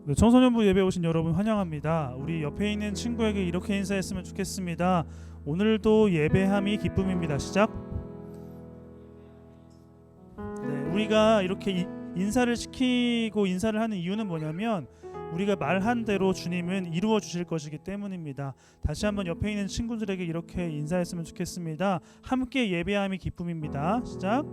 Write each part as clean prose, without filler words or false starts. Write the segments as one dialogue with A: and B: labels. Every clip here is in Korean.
A: 네, 청소년부 예배 오신 여러분 환영합니다. 우리 옆에 있는 친구에게 이렇게 인사했으면 좋겠습니다. 오늘도 예배함이 기쁨입니다. 시작. 네, 우리가 이렇게 인사를 시키고 인사를 하는 이유는 뭐냐면 우리가 말한 대로 주님은 이루어 주실 것이기 때문입니다. 다시 한번 옆에 있는 친구들에게 이렇게 인사했으면 좋겠습니다. 함께 예배함이 기쁨입니다. 시작.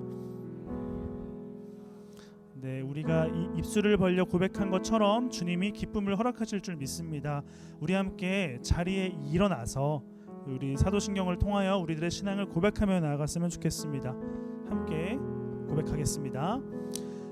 A: 네, 우리가 입술을 벌려 고백한 것처럼 주님이 기쁨을 허락하실 줄 믿습니다. 우리 함께 자리에 일어나서 우리 사도신경을 통하여 우리들의 신앙을 고백하며 나아갔으면 좋겠습니다. 함께 고백하겠습니다.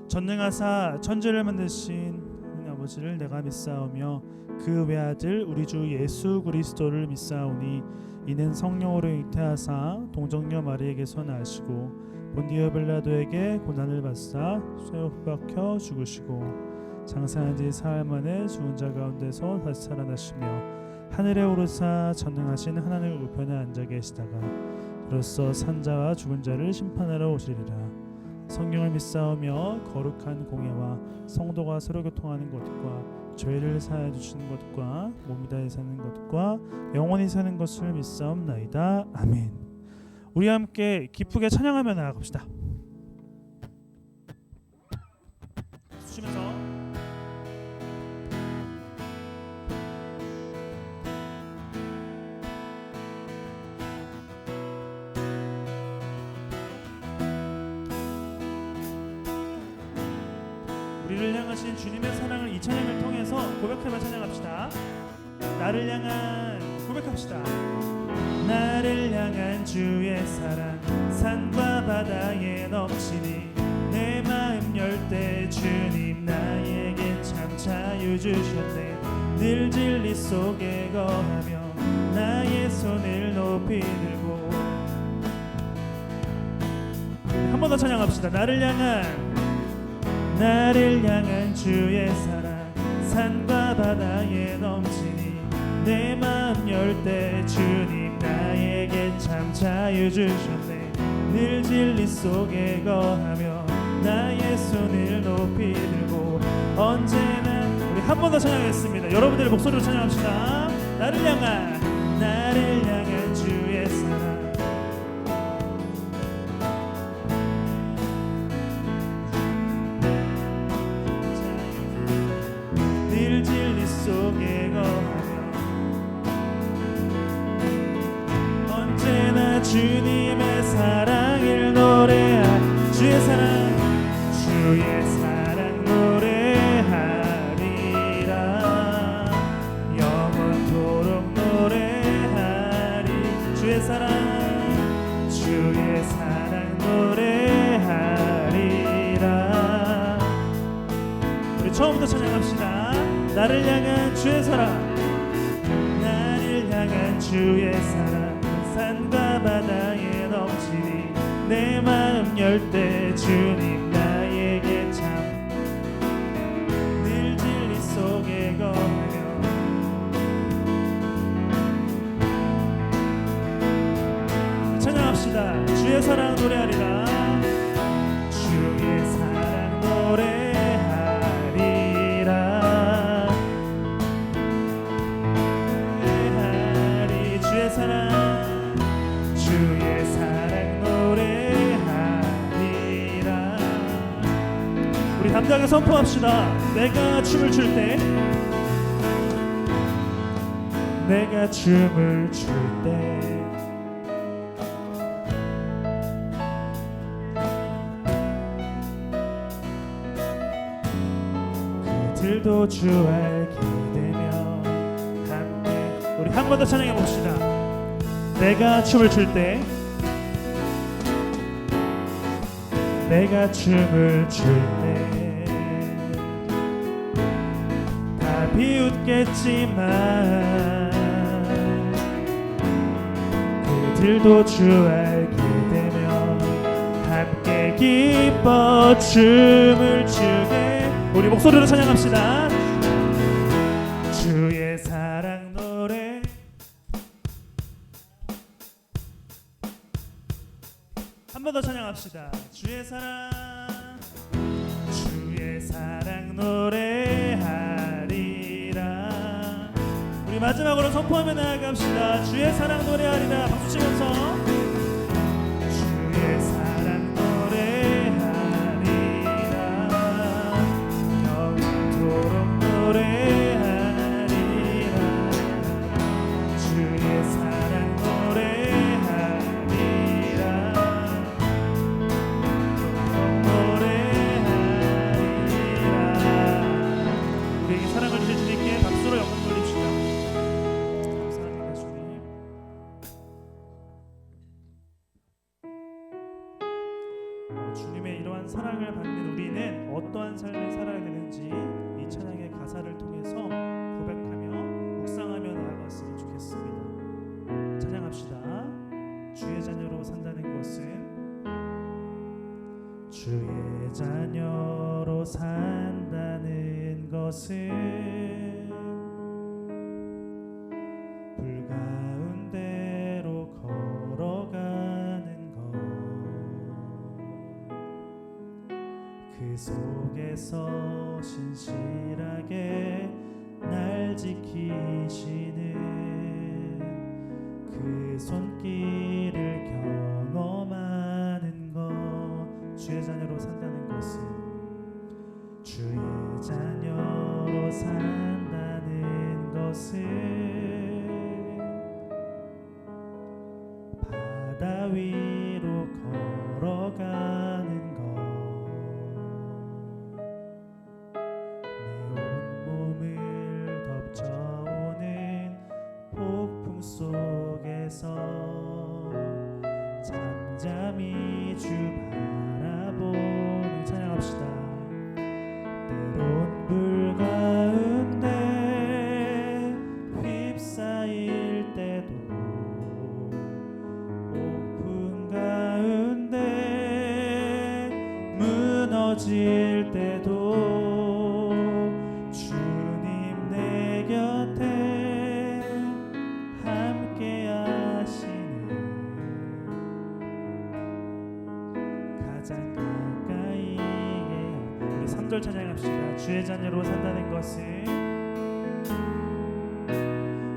A: 전능하사 천지를 만드신 아버지를 내가 믿사오며 그 외아들 우리 주 예수 그리스도를 믿사오니 이는 성령으로 잉태하사 동정녀 마리에게서 나시고 본디오 빌라도에게 고난을 받사 쇠에 박혀 죽으시고 장사한 지 사흘 만에 죽은 자 가운데서 다시 살아나시며 하늘에 오르사 전능하신 하나님 우편에 앉아 계시다가 이로써 산자와 죽은 자를 심판하러 오시리라. 성경을 믿사오며 거룩한 공예와 성도가 서로 교통하는 것과 죄를 사하여 주시는 것과 몸이 다해 사는 것과 영원히 사는 것을 믿사옵나이다. 아멘. 우리 함께 기쁘게 찬양하며 나아갑시다. 주시면서 우리를 향하신 주님의 사랑을 이 찬양을 통해서 고백하며 찬양합시다. 나를 향한 고백합시다. 나를 향한 주의 사랑 산과 바다에 넘치니 내 마음 열 때 주님 나에게 참 자유 주셨네. 늘 진리 속에 거하며 나의 손을 높이 들고 한 번 더 찬양합시다. 나를 향한 주의 사랑 산과 바다에 넘치니 내 마음 열 때 주님 나에게 참 자유 주셨네. 늘 진리 속에 거하며 나의 손을 높이 들고 언제나 우리 한 번 더 찬양하겠습니다. 여러분들의 목소리로 찬양합시다. 나를 향한 주의 사랑 늘 진리 속에 거하며 언제나 주님의 사랑을 노래하 주의 사랑 노래하리라. 영원토록 노래하리. 주의 사랑 노래하리라. 우리 처음부터 찬양합시다. 나를 향한 주의 사랑 주의 사랑 산과 바다에 넘치니 내 마음 열 때 주님 나에게 참 늘 진리 속에 거하며 찬양합시다. 주의 사랑 노래하리라. 주의 사랑 노래하리라. 주의 사랑 노래하리라. 우리 담대하게 선포합시다. 내가 춤을 출 때 그들도 주 알게 되며 함께 우리 한 번 더 찬양해 봅시다. 내가 춤을 출 때 다 비웃겠지만 그들도 주 알게 되며 함께 기뻐 춤을 추게 우리 목소리로 찬양합시다. 주의 사랑 노래 한 번 더 찬양합시다. 주의 사랑 노래하리. 마지막으로 선포하며 나아갑시다. 주의 사랑 노래하리라. 박수 치면서 주의 사랑 노래하리라. 영원토록 노래하리라. 주의 사랑 노래하리라. 우리에게 사랑을 주신 주님께 박수로 영광 돌립시다. 감사합니다 주님. 주님의 이러한 사랑을 받는 우리는 어떠한 삶을 살아야 되는지 이 찬양의 가사를 통해서 고백하며 묵상하며 나아갔으면 좋겠습니다. 찬양합시다. 주의 자녀로 산다는 것은 주의 자녀로 산다는 것은 불 가운데로 걸어가는 것, 그 속에서 신실하게 날 지키시는 그 손길을 경험하는 것. 주의 자녀로 산다는 것은 주의 자녀로 산다는 것은 바다 위로 걸어가는 것, 내 온몸을 덮쳐오는 폭풍 속에서 잠잠히 주 바라보는 찬양합시다. 때론 불 가운데 휩싸일 때도 폭풍 가운데 무너질 때도 주님 내 곁에 함께 하시는 가장 가까이에. 우리 3절 찬양합시다. 주의 자녀로 산다는 것은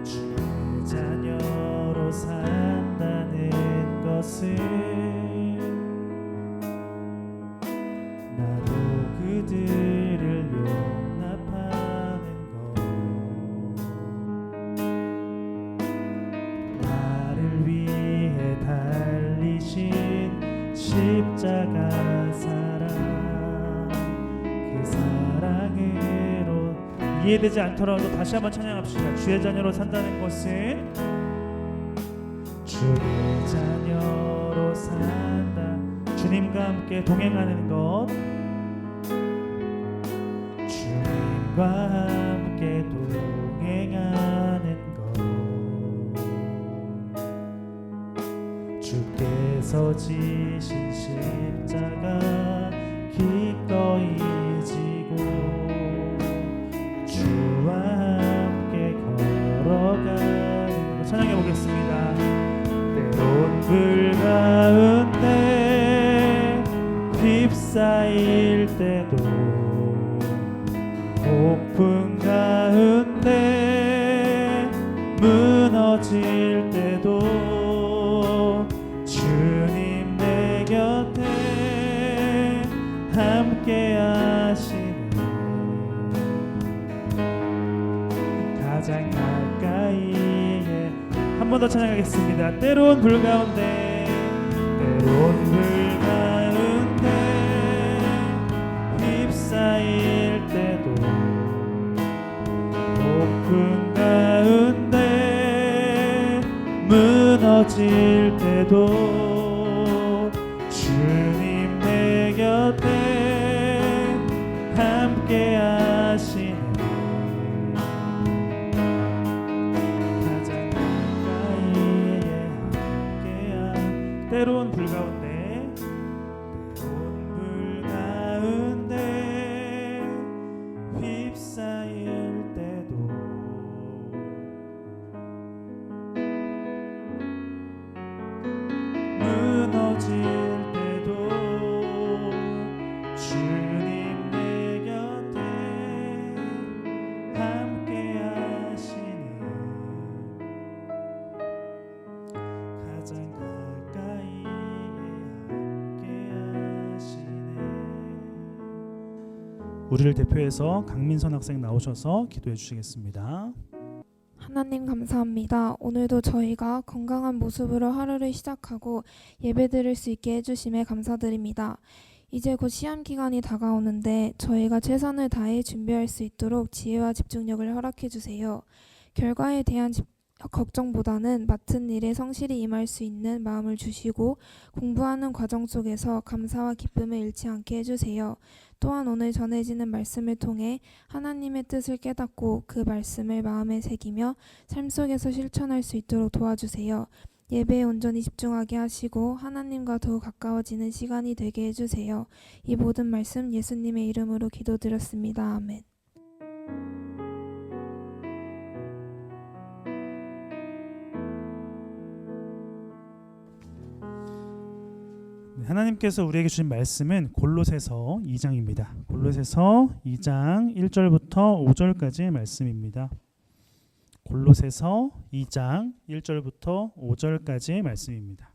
A: 주의 자녀로 산다는 것은 나도 그들을 용납하는 것, 나를 위해 달리신 십자가 사랑, 그 사랑으로 이해되지 않더라도 다시 한번 찬양합시다. 주의 자녀로 산다는 것은 주의 자녀로 산다. 주님과 함께 동행하는 것, 주님과 함께 동행하는 것, 주께서 지신 십자가 기꺼이 지고 주와 함께 걸어가는 것. 찬양해 보겠습니다. 때론 불 가운데 휩싸일 때도 폭풍 가운데 무너질 때도 주님 내 곁에 함께 하시는 가장 가까이에. 한 번 더 찬양하겠습니다. 때론 불 가운데, 때론 불 가운데 휩싸일 때도 폭풍 가운데 무너질 때도 주님 내 곁에 함께 하시는 가장 가까이에 함께한. 때론 불 가운데, 때론 불 가운데 휩싸일 때도 우리를 대표해서 강민선 학생 나오셔서 기도해 주시겠습니다.
B: 하나님 감사합니다. 오늘도 저희가 건강한 모습으로 하루를 시작하고 예배드릴 수 있게 해주심에 감사드립니다. 이제 곧 시험 기간이 다가오는데 저희가 최선을 다해 준비할 수 있도록 지혜와 집중력을 허락해 주세요. 결과에 대한 걱정보다는 맡은 일에 성실히 임할 수 있는 마음을 주시고 공부하는 과정 속에서 감사와 기쁨을 잃지 않게 해주세요. 또한 오늘 전해지는 말씀을 통해 하나님의 뜻을 깨닫고 그 말씀을 마음에 새기며 삶 속에서 실천할 수 있도록 도와주세요. 예배에 온전히 집중하게 하시고 하나님과 더욱 가까워지는 시간이 되게 해주세요. 이 모든 말씀 예수님의 이름으로 기도드렸습니다. 아멘.
A: 하나님께서 우리에게 주신 말씀은 골로새서 2장입니다. 골로새서 2장 1절부터 5절까지의 말씀입니다. 골로새서 2장 1절부터 5절까지의 말씀입니다.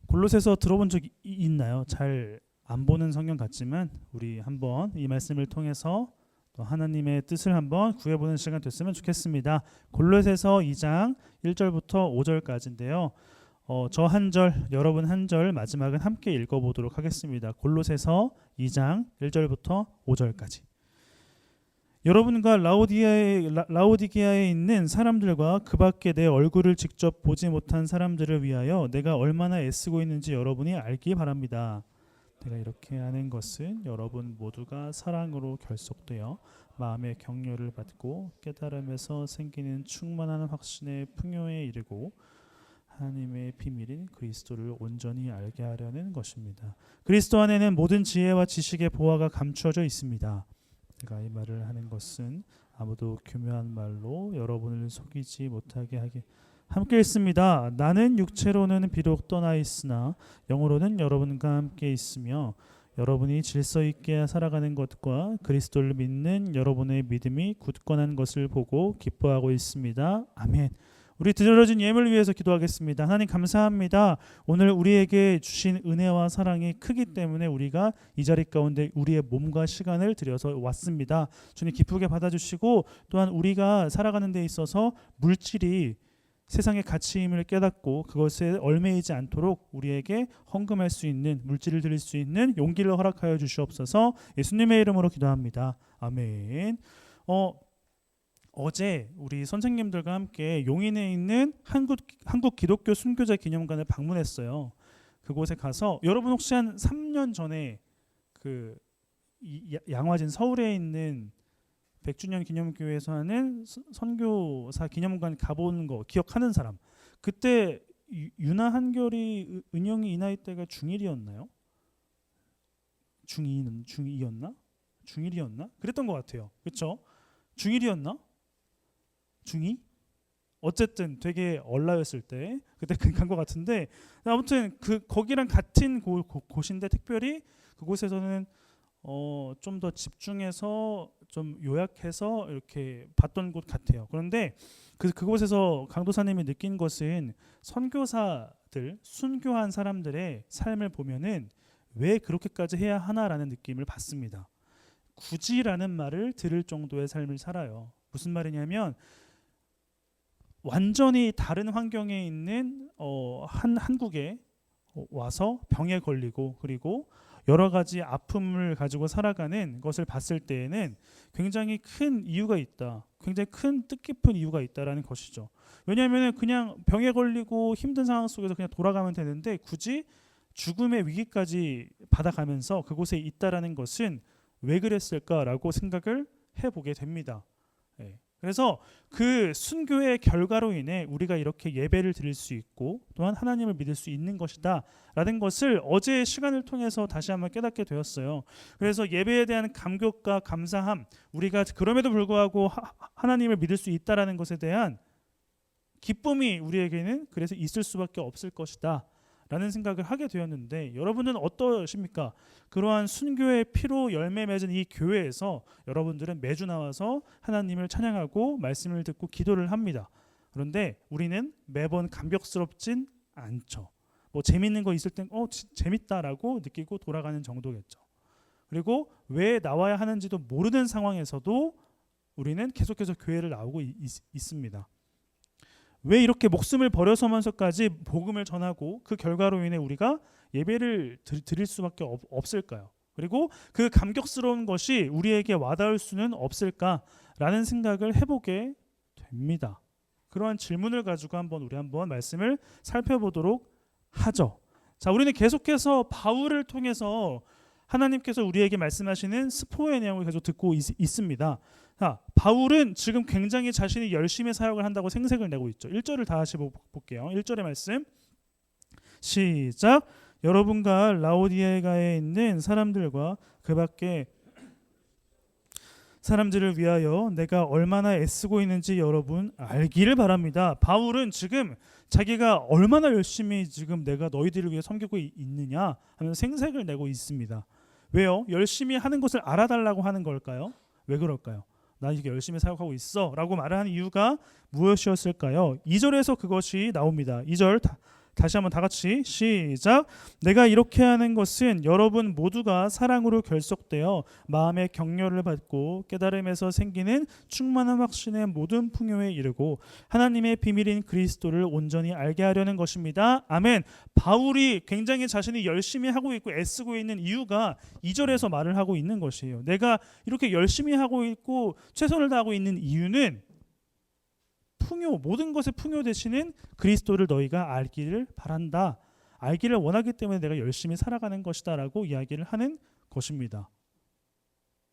A: 골로새서 들어본 적 있나요? 잘 안 보는 성경 같지만 우리 한번 이 말씀을 통해서 또 하나님의 뜻을 한번 구해보는 시간 됐으면 좋겠습니다. 골로새서 2장 1절부터 5절까지인데요. 저 한 절, 여러분 한 절 마지막은 함께 읽어보도록 하겠습니다. 골로새서 2장 1절부터 5절까지. 여러분과 라오디게아에 있는 사람들과 그 밖에 내 얼굴을 직접 보지 못한 사람들을 위하여 내가 얼마나 애쓰고 있는지 여러분이 알기 바랍니다. 내가 이렇게 하는 것은 여러분 모두가 사랑으로 결속되어 마음의 격려를 받고 깨달음에서 생기는 충만한 확신의 풍요에 이르고 하나님의 비밀인 그리스도를 온전히 알게 하려는 것입니다. 그리스도 안에는 모든 지혜와 지식의 보화가 감추어져 있습니다. 제가 이 말을 하는 것은 아무도 교묘한 말로 여러분을 속이지 못하게 하게 함께 있습니다. 나는 육체로는 비록 떠나 있으나 영으로는 여러분과 함께 있으며 여러분이 질서 있게 살아가는 것과 그리스도를 믿는 여러분의 믿음이 굳건한 것을 보고 기뻐하고 있습니다. 아멘. 우리 드려진 예물을 위해서 기도하겠습니다. 하나님 감사합니다. 오늘 우리에게 주신 은혜와 사랑이 크기 때문에 우리가 이 자리 가운데 우리의 몸과 시간을 들여서 왔습니다. 주님 기쁘게 받아주시고 또한 우리가 살아가는 데 있어서 물질이 세상의 가치임을 깨닫고 그것에 얽매이지 않도록 우리에게 헌금할 수 있는 물질을 드릴 수 있는 용기를 허락하여 주시옵소서. 예수님의 이름으로 기도합니다. 아멘. 어제 우리 선생님들과 함께 용인에 있는 한국 기독교 순교자 기념관을 방문했어요. 그곳에 가서 여러분 혹시 한 3년 전에 그 양화진 서울에 있는 100주년 기념교회에서 하는 선교사 기념관 가보는 거 기억하는 사람? 그때 유나 한결이 은영이 이 나이 때가 중1이었나요? 중2였나? 중1이었나? 그랬던 것 같아요. 그렇죠? 중1이었나? 중2? 어쨌든 되게 얼라였을 때 그때 간 것 같은데 아무튼 거기랑 같은 곳인데 특별히 그곳에서는 좀 더 집중해서 좀 요약해서 이렇게 봤던 곳 같아요. 그런데 그곳에서 강도사님이 느낀 것은 선교사들, 순교한 사람들의 삶을 보면은 왜 그렇게까지 해야 하나라는 느낌을 받습니다. 굳이라는 말을 들을 정도의 삶을 살아요. 무슨 말이냐면 완전히 다른 환경에 있는 한국에 와서 병에 걸리고 그리고 여러 가지 아픔을 가지고 살아가는 것을 봤을 때에는 굉장히 큰 이유가 있다. 굉장히 큰 뜻깊은 이유가 있다라는 것이죠. 왜냐하면 그냥 병에 걸리고 힘든 상황 속에서 그냥 돌아가면 되는데 굳이 죽음의 위기까지 받아가면서 그곳에 있다라는 것은 왜 그랬을까라고 생각을 해보게 됩니다. 네. 그래서 그 순교의 결과로 인해 우리가 이렇게 예배를 드릴 수 있고 또한 하나님을 믿을 수 있는 것이다 라는 것을 어제의 시간을 통해서 다시 한번 깨닫게 되었어요. 그래서 예배에 대한 감격과 감사함, 우리가 그럼에도 불구하고 하나님을 믿을 수 있다라는 것에 대한 기쁨이 우리에게는 그래서 있을 수밖에 없을 것이다 라는 생각을 하게 되었는데 여러분은 어떠십니까? 그러한 순교의 피로 열매 맺은 이 교회에서 여러분들은 매주 나와서 하나님을 찬양하고 말씀을 듣고 기도를 합니다. 그런데 우리는 매번 감격스럽진 않죠. 뭐 재밌는 거 있을 땐 재밌다라고 느끼고 돌아가는 정도겠죠. 그리고 왜 나와야 하는지도 모르는 상황에서도 우리는 계속해서 교회를 나오고 있습니다. 왜 이렇게 목숨을 버려서면서까지 복음을 전하고 그 결과로 인해 우리가 예배를 드릴 수밖에 없을까요? 그리고 그 감격스러운 것이 우리에게 와닿을 수는 없을까라는 생각을 해보게 됩니다. 그러한 질문을 가지고 우리 한번 말씀을 살펴보도록 하죠. 자, 우리는 계속해서 바울을 통해서 하나님께서 우리에게 말씀하시는 스포의 내용을 계속 듣고 있습니다. 자, 바울은 지금 굉장히 자신이 열심히 사역을 한다고 생색을 내고 있죠. 1절을 다시 볼게요. 1절의 말씀 시작. 여러분과 라오디게아에 있는 사람들과 그 밖에 사람들을 위하여 내가 얼마나 애쓰고 있는지 여러분 알기를 바랍니다. 바울은 지금 자기가 얼마나 열심히 지금 내가 너희들을 위해 섬기고 있느냐 하면서 생색을 내고 있습니다. 왜요? 열심히 하는 것을 알아달라고 하는 걸까요? 왜 그럴까요? 나 이게 열심히 사역하고 있어 라고 말을 하는 이유가 무엇이었을까요? 2절에서 그것이 나옵니다. 2절 다시 한번 다 같이 시작. 내가 이렇게 하는 것은 여러분 모두가 사랑으로 결속되어 마음의 격려를 받고 깨달음에서 생기는 충만한 확신의 모든 풍요에 이르고 하나님의 비밀인 그리스도를 온전히 알게 하려는 것입니다. 아멘. 바울이 굉장히 자신이 열심히 하고 있고 애쓰고 있는 이유가 2절에서 말을 하고 있는 것이에요. 내가 이렇게 열심히 하고 있고 최선을 다하고 있는 이유는 풍요, 모든 것의 풍요 되시는 그리스도를 너희가 알기를 바란다. 알기를 원하기 때문에 내가 열심히 살아가는 것이다 라고 이야기를 하는 것입니다.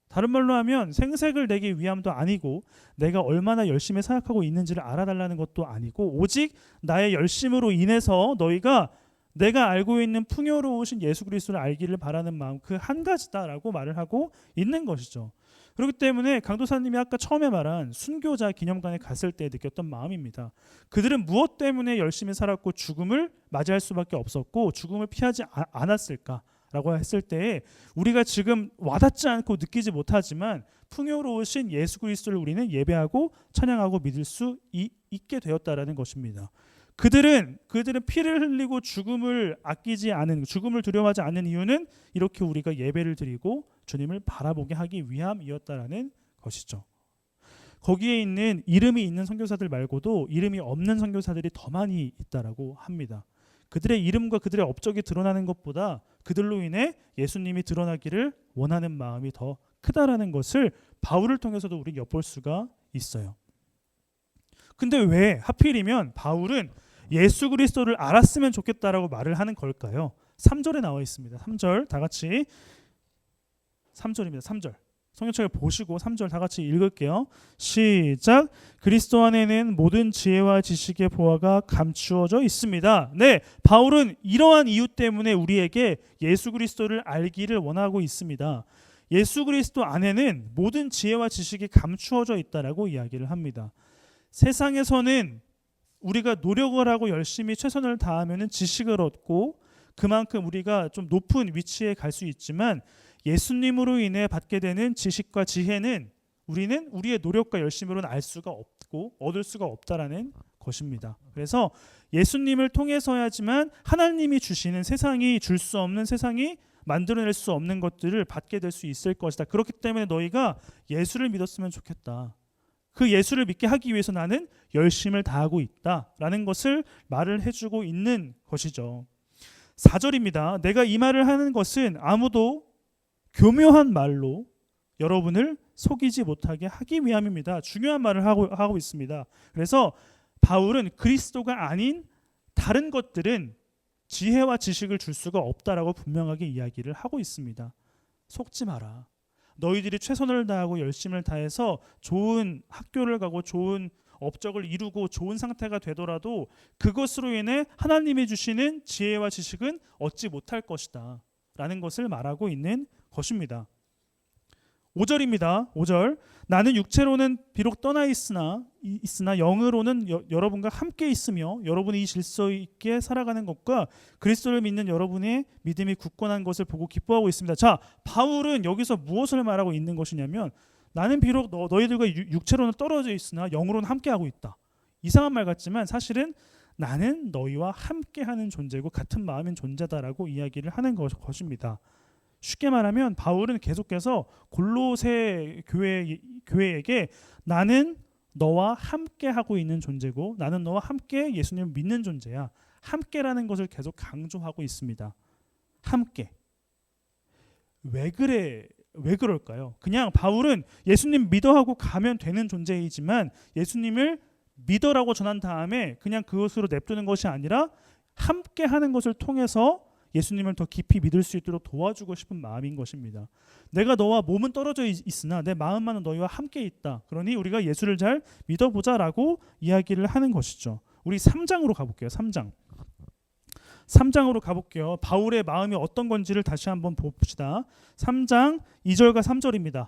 A: 다른 말로 하면 생색을 내기 위함도 아니고 내가 얼마나 열심히 사역하고 있는지를 알아달라는 것도 아니고 오직 나의 열심으로 인해서 너희가 내가 알고 있는 풍요로우신 예수 그리스도를 알기를 바라는 마음 그 한 가지다라고 말을 하고 있는 것이죠. 그렇기 때문에 강도사님이 아까 처음에 말한 순교자 기념관에 갔을 때 느꼈던 마음입니다. 그들은 무엇 때문에 열심히 살았고 죽음을 맞이할 수밖에 없었고 죽음을 피하지 않았을까라고 했을 때 우리가 지금 와닿지 않고 느끼지 못하지만 풍요로우신 예수 그리스도를 우리는 예배하고 찬양하고 믿을 수 있게 되었다라는 것입니다. 그들은 피를 흘리고 죽음을 아끼지 않은 죽음을 두려워하지 않는 이유는 이렇게 우리가 예배를 드리고 주님을 바라보게 하기 위함이었다라는 것이죠. 거기에 있는 이름이 있는 선교사들 말고도 이름이 없는 선교사들이 더 많이 있다라고 합니다. 그들의 이름과 그들의 업적이 드러나는 것보다 그들로 인해 예수님이 드러나기를 원하는 마음이 더 크다라는 것을 바울을 통해서도 우리는 엿볼 수가 있어요. 근데 왜 하필이면 바울은 예수 그리스도를 알았으면 좋겠다라고 말을 하는 걸까요? 3절에 나와 있습니다. 3절 다 같이 3절입니다. 3절 성경책을 보시고 3절 다 같이 읽을게요. 시작. 그리스도 안에는 모든 지혜와 지식의 보화가 감추어져 있습니다. 네, 바울은 이러한 이유 때문에 우리에게 예수 그리스도를 알기를 원하고 있습니다. 예수 그리스도 안에는 모든 지혜와 지식이 감추어져 있다라고 이야기를 합니다. 세상에서는 우리가 노력을 하고 열심히 최선을 다하면 지식을 얻고 그만큼 우리가 좀 높은 위치에 갈 수 있지만 예수님으로 인해 받게 되는 지식과 지혜는 우리는 우리의 노력과 열심으로는 알 수가 없고 얻을 수가 없다라는 것입니다. 그래서 예수님을 통해서야지만 하나님이 주시는 세상이 줄 수 없는 세상이 만들어낼 수 없는 것들을 받게 될 수 있을 것이다. 그렇기 때문에 너희가 예수를 믿었으면 좋겠다. 그 예수를 믿게 하기 위해서 나는 열심을 다하고 있다라는 것을 말을 해주고 있는 것이죠. 4절입니다. 내가 이 말을 하는 것은 아무도 교묘한 말로 여러분을 속이지 못하게 하기 위함입니다. 중요한 말을 하고 있습니다. 그래서 바울은 그리스도가 아닌 다른 것들은 지혜와 지식을 줄 수가 없다라고 분명하게 이야기를 하고 있습니다. 속지 마라. 너희들이 최선을 다하고 열심을 다해서 좋은 학교를 가고 좋은 업적을 이루고 좋은 상태가 되더라도 그것으로 인해 하나님이 주시는 지혜와 지식은 얻지 못할 것이다 라는 것을 말하고 있는 것입니다. 5절입니다. 5절. 나는 육체로는 비록 떠나 있으나 영으로는 여러분과 함께 있으며 여러분이 이 질서 있게 살아가는 것과 그리스도를 믿는 여러분의 믿음이 굳건한 것을 보고 기뻐하고 있습니다. 자, 바울은 여기서 무엇을 말하고 있는 것이냐면 나는 비록 너희들과 육체로는 떨어져 있으나 영으로는 함께하고 있다. 이상한 말 같지만 사실은 나는 너희와 함께하는 존재고 같은 마음인 존재다라고 이야기를 하는 것입니다. 쉽게 말하면 바울은 계속해서 골로새 교회에게 나는 너와 함께하고 있는 존재고 나는 너와 함께 예수님을 믿는 존재야. 함께라는 것을 계속 강조하고 있습니다. 함께. 왜 그럴까요? 그냥 바울은 예수님 믿어하고 가면 되는 존재이지만 예수님을 믿어라고 전한 다음에 그냥 그것으로 냅두는 것이 아니라 함께 하는 것을 통해서 예수님을 더 깊이 믿을 수 있도록 도와주고 싶은 마음인 것입니다. 내가 너와 몸은 떨어져 있으나 내 마음만은 너희와 함께 있다. 그러니 우리가 예수를 잘 믿어보자라고 이야기를 하는 것이죠. 우리 3장으로 가볼게요. 3장으로 가볼게요. 바울의 마음이 어떤 건지를 다시 한번 봅시다. 3장 2절과 3절입니다.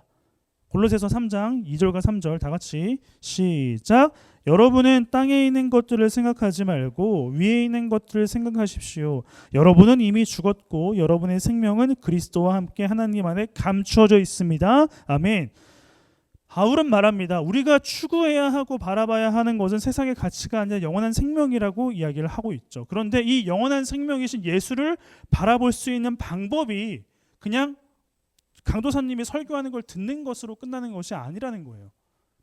A: 골로새서 3장 2절과 3절 다 같이 시작. 여러분은 땅에 있는 것들을 생각하지 말고 위에 있는 것들을 생각하십시오. 여러분은 이미 죽었고 여러분의 생명은 그리스도와 함께 하나님 안에 감추어져 있습니다. 아멘. 바울은 말합니다. 우리가 추구해야 하고 바라봐야 하는 것은 세상의 가치가 아니라 영원한 생명이라고 이야기를 하고 있죠. 그런데 이 영원한 생명이신 예수를 바라볼 수 있는 방법이 그냥 강도사님이 설교하는 걸 듣는 것으로 끝나는 것이 아니라는 거예요.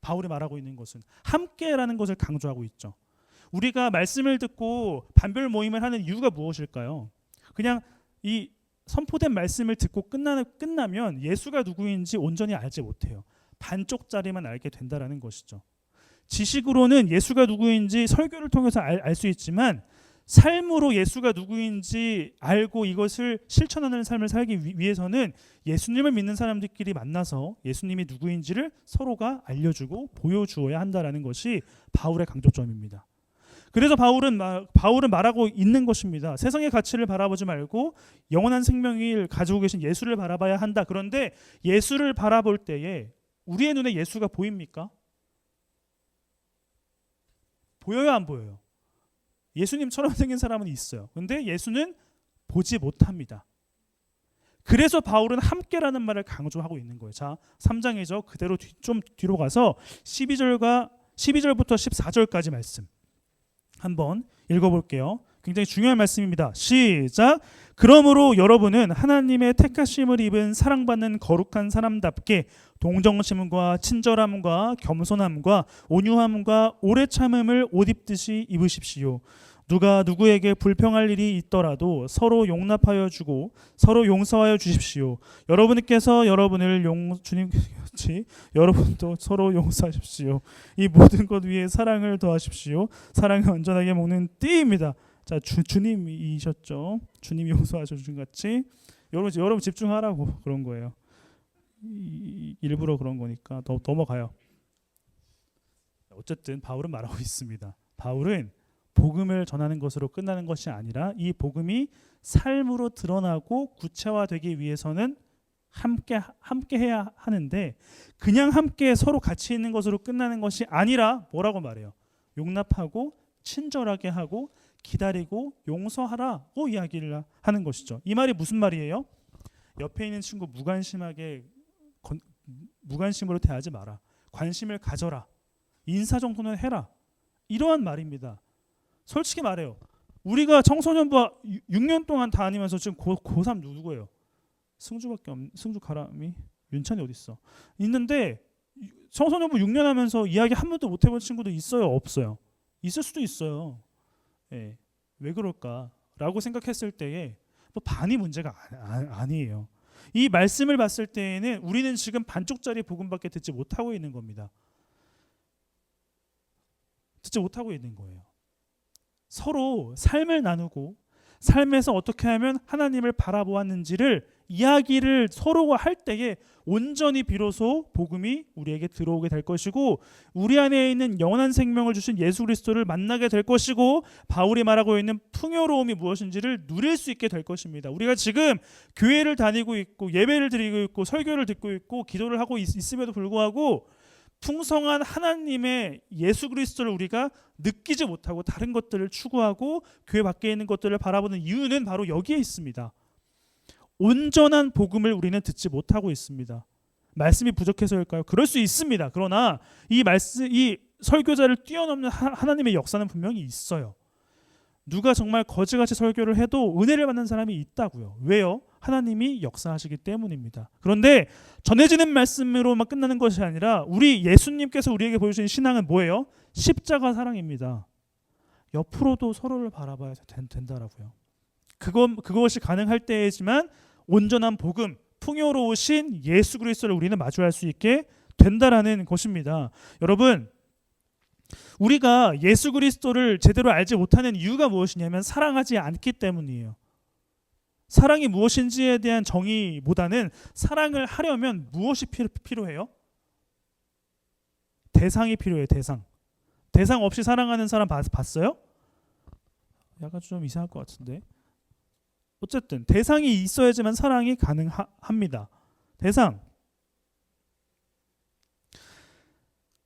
A: 바울이 말하고 있는 것은 함께라는 것을 강조하고 있죠. 우리가 말씀을 듣고 반별 모임을 하는 이유가 무엇일까요? 그냥 이 선포된 말씀을 듣고 끝나면 예수가 누구인지 온전히 알지 못해요. 반쪽짜리만 알게 된다라는 것이죠. 지식으로는 예수가 누구인지 설교를 통해서 알 수 있지만 삶으로 예수가 누구인지 알고 이것을 실천하는 삶을 살기 위해서는 예수님을 믿는 사람들끼리 만나서 예수님이 누구인지를 서로가 알려주고 보여주어야 한다라는 것이 바울의 강조점입니다. 그래서 바울은 말하고 있는 것입니다. 세상의 가치를 바라보지 말고 영원한 생명을 가지고 계신 예수를 바라봐야 한다. 그런데 예수를 바라볼 때에 우리의 눈에 예수가 보입니까? 보여요, 안 보여요? 예수님처럼 생긴 사람은 있어요. 근데 예수는 보지 못합니다. 그래서 바울은 함께라는 말을 강조하고 있는 거예요. 자, 3장이죠. 그대로 좀 뒤로 가서 12절부터 14절까지 말씀 한번 읽어볼게요. 굉장히 중요한 말씀입니다. 시작. 그러므로 여러분은 하나님의 택하심을 입은 사랑받는 거룩한 사람답게 동정심과 친절함과 겸손함과 온유함과 오래 참음을 옷 입듯이 입으십시오. 누가 누구에게 불평할 일이 있더라도 서로 용납하여 주고 서로 용서하여 주십시오. 여러분께서 여러분을 주님같이 여러분도 서로 용서하십시오. 이 모든 것 위에 사랑을 더하십시오. 사랑을 온전하게 먹는 띠입니다. 자, 주님이셨죠. 주님이 용서하셔 주신 같이 여러분 집중하라고 그런 거예요. 일부러 그런 거니까 넘어가요. 어쨌든 바울은 말하고 있습니다. 바울은 복음을 전하는 것으로 끝나는 것이 아니라 이 복음이 삶으로 드러나고 구체화되기 위해서는 함께 해야 하는데 그냥 함께 서로 같이 있는 것으로 끝나는 것이 아니라 뭐라고 말해요? 용납하고 친절하게 하고 기다리고 용서하라고 이야기를 하는 것이죠. 이 말이 무슨 말이에요? 옆에 있는 친구 무관심으로 대하지 마라. 관심을 가져라. 인사 정도는 해라. 이러한 말입니다. 솔직히 말해요. 우리가 청소년부 6년 동안 다니면서 지금 고3 누구예요? 승주밖에 없는 승주 가람이 윤찬이 어디 있어? 있는데 청소년부 6년 하면서 이야기 한 번도 못 해본 친구도 있어요? 없어요? 있을 수도 있어요. 예, 왜 그럴까라고 생각했을 때에 뭐 반이 문제가 아니에요. 이 말씀을 봤을 때에는 우리는 지금 반쪽짜리 복음밖에 듣지 못하고 있는 겁니다. 듣지 못하고 있는 거예요. 서로 삶을 나누고 삶에서 어떻게 하면 하나님을 바라보았는지를 이야기를 서로가 할 때에 온전히 비로소 복음이 우리에게 들어오게 될 것이고 우리 안에 있는 영원한 생명을 주신 예수 그리스도를 만나게 될 것이고 바울이 말하고 있는 풍요로움이 무엇인지를 누릴 수 있게 될 것입니다. 우리가 지금 교회를 다니고 있고 예배를 드리고 있고 설교를 듣고 있고 기도를 하고 있음에도 불구하고 풍성한 하나님의 예수 그리스도를 우리가 느끼지 못하고 다른 것들을 추구하고 교회 밖에 있는 것들을 바라보는 이유는 바로 여기에 있습니다. 온전한 복음을 우리는 듣지 못하고 있습니다. 말씀이 부족해서일까요? 그럴 수 있습니다. 그러나 이 설교자를 뛰어넘는 하나님의 역사는 분명히 있어요. 누가 정말 거지같이 설교를 해도 은혜를 받는 사람이 있다고요. 왜요? 하나님이 역사하시기 때문입니다. 그런데 전해지는 말씀으로만 끝나는 것이 아니라 우리 예수님께서 우리에게 보여주신 신앙은 뭐예요? 십자가 사랑입니다. 옆으로도 서로를 바라봐야 된다라고요. 그것이 가능할 때이지만 온전한 복음, 풍요로우신 예수 그리스도를 우리는 마주할 수 있게 된다라는 것입니다. 여러분, 우리가 예수 그리스도를 제대로 알지 못하는 이유가 무엇이냐면 사랑하지 않기 때문이에요. 사랑이 무엇인지에 대한 정의보다는 사랑을 하려면 무엇이 필요해요? 대상이 필요해요. 대상 없이 사랑하는 사람 봤어요? 약간 좀 이상할 것 같은데. 어쨌든 대상이 있어야지만 사랑이 가능합니다. 대상.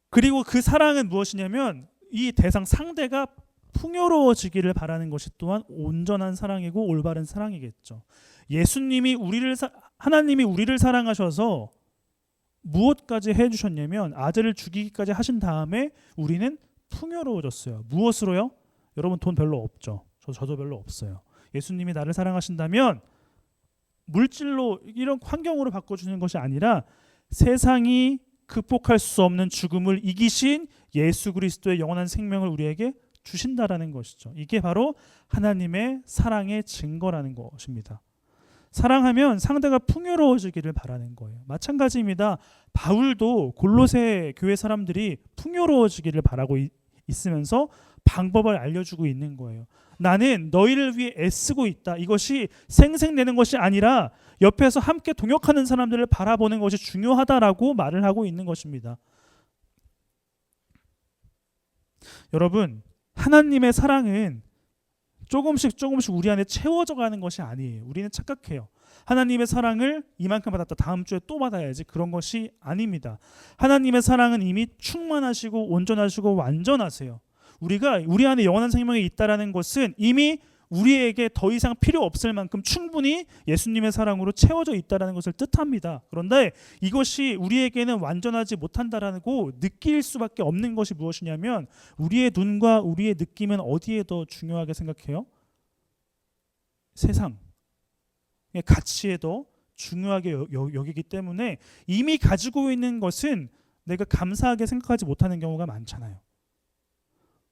A: 그리고 그 사랑은 무엇이냐면 이 대상 상대가 풍요로워지기를 바라는 것이 또한 온전한 사랑이고 올바른 사랑이겠죠. 하나님이 우리를 사랑하셔서 무엇까지 해주셨냐면 아들을 죽이기까지 하신 다음에 우리는 풍요로워졌어요. 무엇으로요? 여러분 돈 별로 없죠. 저도 별로 없어요. 예수님이 나를 사랑하신다면 물질로 이런 환경으로 바꿔주는 것이 아니라 세상이 극복할 수 없는 죽음을 이기신 예수 그리스도의 영원한 생명을 우리에게 주신다라는 것이죠. 이게 바로 하나님의 사랑의 증거라는 것입니다. 사랑하면 상대가 풍요로워지기를 바라는 거예요. 마찬가지입니다. 바울도 골로새 교회 사람들이 풍요로워지기를 바라고 있으면서 방법을 알려주고 있는 거예요. 나는 너희를 위해 애쓰고 있다. 이것이 생색내는 것이 아니라 옆에서 함께 동역하는 사람들을 바라보는 것이 중요하다라고 말을 하고 있는 것입니다. 여러분, 하나님의 사랑은 조금씩 우리 안에 채워져 가는 것이 아니에요. 우리는 착각해요. 하나님의 사랑을 이만큼 받았다. 다음 주에 또 받아야지. 그런 것이 아닙니다. 하나님의 사랑은 이미 충만하시고 온전하시고 완전하세요. 우리가 우리 안에 영원한 생명이 있다라는 것은 이미 우리에게 더 이상 필요 없을 만큼 충분히 예수님의 사랑으로 채워져 있다라는 것을 뜻합니다. 그런데 이것이 우리에게는 완전하지 못한다라고 느낄 수밖에 없는 것이 무엇이냐면 우리의 눈과 우리의 느낌은 어디에 더 중요하게 생각해요? 세상, 가치에 더 중요하게 여기기 때문에 이미 가지고 있는 것은 내가 감사하게 생각하지 못하는 경우가 많잖아요.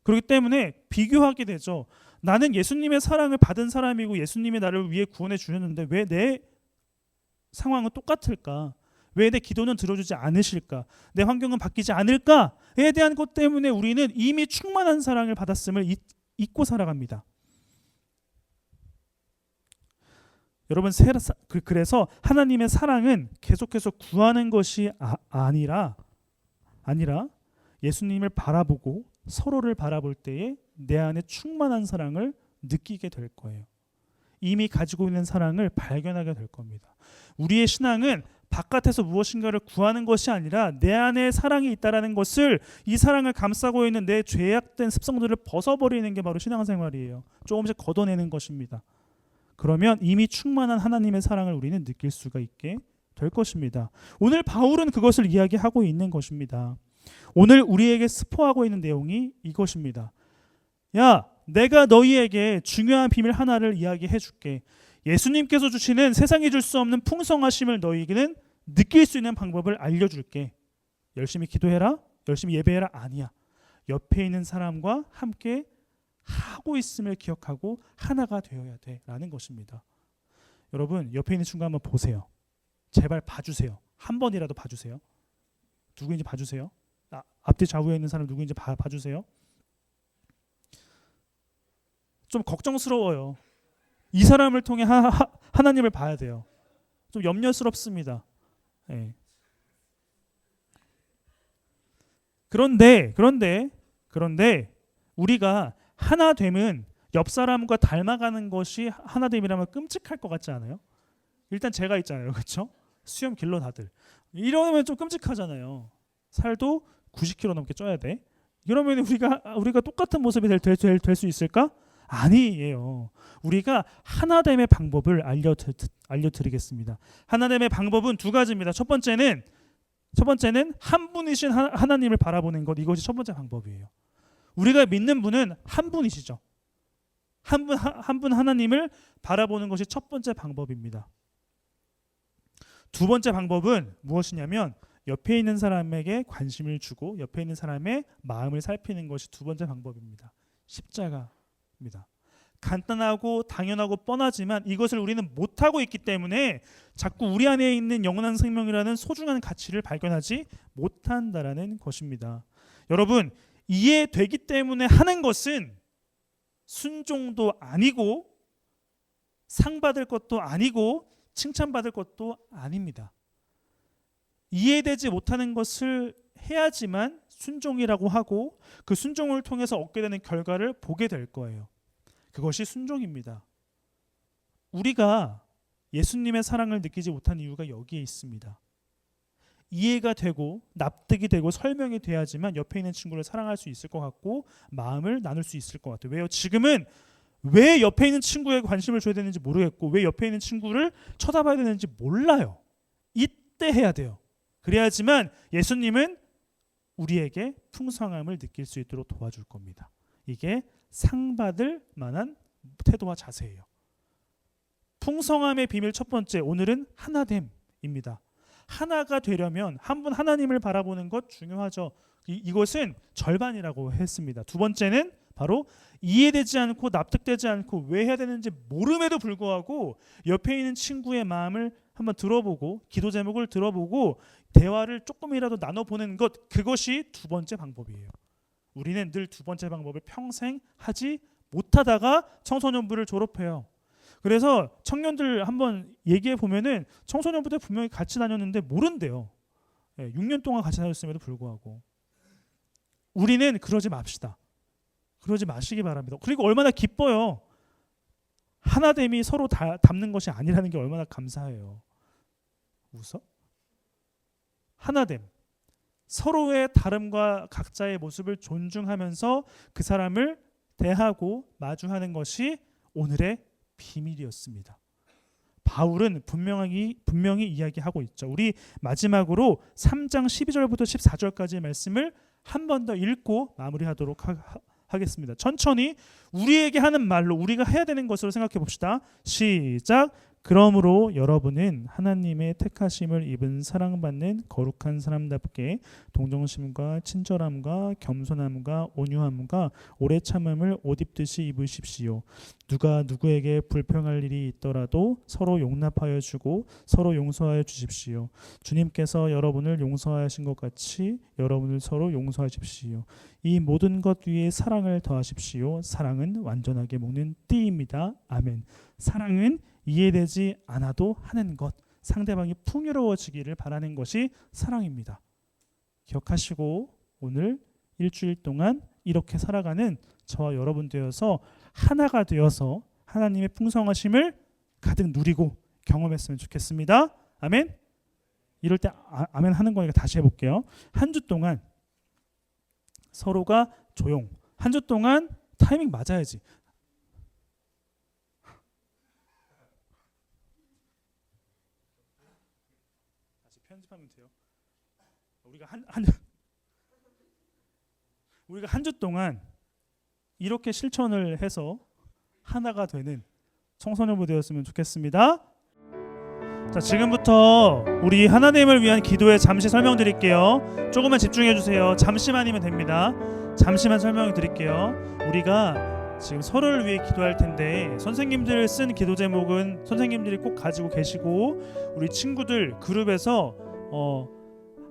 A: 그렇기 때문에 비교하게 되죠. 나는 예수님의 사랑을 받은 사람이고 예수님이 나를 위해 구원해 주셨는데 왜 내 상황은 똑같을까? 왜 내 기도는 들어주지 않으실까? 내 환경은 바뀌지 않을까에 대한 것 때문에 우리는 이미 충만한 사랑을 받았음을 잊고 살아갑니다. 여러분, 그래서 하나님의 사랑은 계속해서 구하는 것이 아니라 예수님을 바라보고 서로를 바라볼 때에 내 안에 충만한 사랑을 느끼게 될 거예요. 이미 가지고 있는 사랑을 발견하게 될 겁니다. 우리의 신앙은 바깥에서 무엇인가를 구하는 것이 아니라 내 안에 사랑이 있다라는 것을, 이 사랑을 감싸고 있는 내 죄악된 습성들을 벗어버리는 게 바로 신앙생활이에요. 조금씩 걷어내는 것입니다. 그러면 이미 충만한 하나님의 사랑을 우리는 느낄 수가 있게 될 것입니다. 오늘 바울은 그것을 이야기하고 있는 것입니다. 오늘 우리에게 스포하고 있는 내용이 이것입니다. 야, 내가 너희에게 중요한 비밀 하나를 이야기해 줄게. 예수님께서 주시는 세상이 줄 수 없는 풍성하심을 너희에게는 느낄 수 있는 방법을 알려줄게. 열심히 기도해라, 열심히 예배해라. 아니야. 옆에 있는 사람과 함께 하고 있음을 기억하고 하나가 되어야 돼라는 것입니다. 여러분, 옆에 있는 친구 한번 보세요. 제발 봐주세요. 한 번이라도 봐주세요. 누구인지 봐주세요. 앞뒤 좌우에 있는 사람 누구인지 봐주세요. 좀 걱정스러워요. 이 사람을 통해 하나님을 봐야 돼요. 좀 염려스럽습니다. 네. 그런데 우리가 하나됨은 옆 사람과 닮아가는 것이 하나됨이라면 끔찍할 것 같지 않아요? 일단 제가 있잖아요, 그렇죠? 수염 길러 다들 이러면 좀 끔찍하잖아요. 살도 90kg 넘게 쪄야 돼. 이러면 우리가 똑같은 모습이 될 수 있을까? 아니에요. 우리가 하나됨의 방법을 알려드리겠습니다. 하나됨의 방법은 두 가지입니다. 첫 번째는 한 분이신 하나님을 바라보는 것. 이것이 첫 번째 방법이에요. 우리가 믿는 분은 한 분이시죠. 한 분 하나님을 바라보는 것이 첫 번째 방법입니다. 두 번째 방법은 무엇이냐면 옆에 있는 사람에게 관심을 주고 옆에 있는 사람의 마음을 살피는 것이 두 번째 방법입니다. 십자가입니다. 간단하고 당연하고 뻔하지만 이것을 우리는 못하고 있기 때문에 자꾸 우리 안에 있는 영원한 생명이라는 소중한 가치를 발견하지 못한다라는 것입니다. 여러분, 이해되기 때문에 하는 것은 순종도 아니고 상받을 것도 아니고 칭찬받을 것도 아닙니다. 이해되지 못하는 것을 해야지만 순종이라고 하고 그 순종을 통해서 얻게 되는 결과를 보게 될 거예요. 그것이 순종입니다. 우리가 예수님의 사랑을 느끼지 못한 이유가 여기에 있습니다. 이해가 되고 납득이 되고 설명이 돼야지만 옆에 있는 친구를 사랑할 수 있을 것 같고 마음을 나눌 수 있을 것 같아요. 왜요? 지금은 왜 옆에 있는 친구에 관심을 줘야 되는지 모르겠고 왜 옆에 있는 친구를 쳐다봐야 되는지 몰라요. 이때 해야 돼요. 그래야지만 예수님은 우리에게 풍성함을 느낄 수 있도록 도와줄 겁니다. 이게 상받을 만한 태도와 자세예요. 풍성함의 비밀 첫 번째, 오늘은 하나됨입니다. 하나가 되려면 한 분 하나님을 바라보는 것 중요하죠. 이것은 절반이라고 했습니다. 두 번째는 바로 이해되지 않고 납득되지 않고 왜 해야 되는지 모름에도 불구하고 옆에 있는 친구의 마음을 한번 들어보고 기도 제목을 들어보고 대화를 조금이라도 나눠보는 것, 그것이 두 번째 방법이에요. 우리는 늘 두 번째 방법을 평생 하지 못하다가 청소년부를 졸업해요. 그래서 청년들 한번 얘기해 보면은 청소년부 때 분명히 같이 다녔는데 모른대요. 6년 동안 같이 다녔음에도 불구하고. 우리는 그러지 맙시다. 그러지 마시기 바랍니다. 그리고 얼마나 기뻐요. 하나됨이 서로 닮는 것이 아니라는 게 얼마나 감사해요. 웃어? 하나됨. 서로의 다름과 각자의 모습을 존중하면서 그 사람을 대하고 마주하는 것이 오늘의 비밀이었습니다. 바울은 분명히 이야기하고 있죠. 우리 마지막으로 3장 12절부터 14절까지의 말씀을 한 번 더 읽고 마무리하도록 하겠습니다. 천천히 우리에게 하는 말로 우리가 해야 되는 것으로 생각해 봅시다. 시작. 그러므로 여러분은 하나님의 택하심을 입은 사랑받는 거룩한 사람답게 동정심과 친절함과 겸손함과 온유함과 오래 참음을 옷 입듯이 입으십시오. 누가 누구에게 불평할 일이 있더라도 서로 용납하여 주고 서로 용서하여 주십시오. 주님께서 여러분을 용서하신 것 같이 여러분을 서로 용서하십시오. 이 모든 것 위에 사랑을 더하십시오. 사랑은 완전하게 묶는 띠입니다. 아멘. 사랑은 이해되지 않아도 하는 것, 상대방이 풍요로워지기를 바라는 것이 사랑입니다. 기억하시고 오늘 일주일 동안 이렇게 살아가는 저와 여러분 되어서 하나가 되어서 하나님의 풍성하심을 가득 누리고 경험했으면 좋겠습니다. 아멘. 이럴 때 아멘 하는 거니까 다시 해볼게요. 한 주 동안 서로가 조용. 한 주 동안 타이밍 맞아야지. 편집하면 돼요. 우리가 한 주 동안 이렇게 실천을 해서 하나가 되는 청소년부 되었으면 좋겠습니다. 자, 지금부터 우리 하나님을 위한 기도에 잠시 설명드릴게요. 조금만 집중해 주세요. 잠시만이면 됩니다. 잠시만 설명해 드릴게요. 우리가 지금 서로를 위해 기도할 텐데 선생님들 쓴 기도 제목은 선생님들이 꼭 가지고 계시고 우리 친구들 그룹에서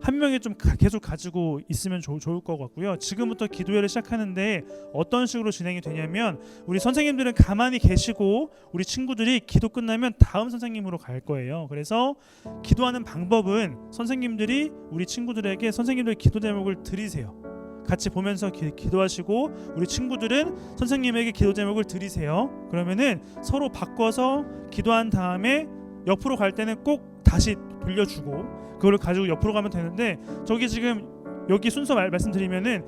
A: 한 명이 좀 계속 가지고 있으면 좋을 것 같고요. 지금부터 기도회를 시작하는데 어떤 식으로 진행이 되냐면 우리 선생님들은 가만히 계시고 우리 친구들이 기도 끝나면 다음 선생님으로 갈 거예요. 그래서 기도하는 방법은 선생님들이 우리 친구들에게 선생님들 기도 제목을 드리세요. 같이 보면서 기도하시고 우리 친구들은 선생님에게 기도 제목을 드리세요. 그러면은 서로 바꿔서 기도한 다음에 옆으로 갈 때는 꼭 다시 돌려주고 그걸 가지고 옆으로 가면 되는데 저기 지금 여기 순서 말씀드리면은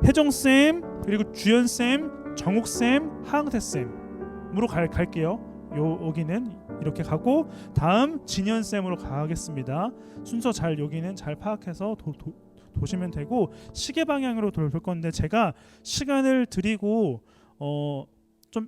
A: 혜정쌤 그리고 주연쌤 정욱쌤 하항태쌤으로 갈게요. 여기는 이렇게 가고 다음 진현쌤으로 가겠습니다. 순서 잘 여기는 잘 파악해서 도시면 되고 시계 방향으로 돌 건데 제가 시간을 드리고 좀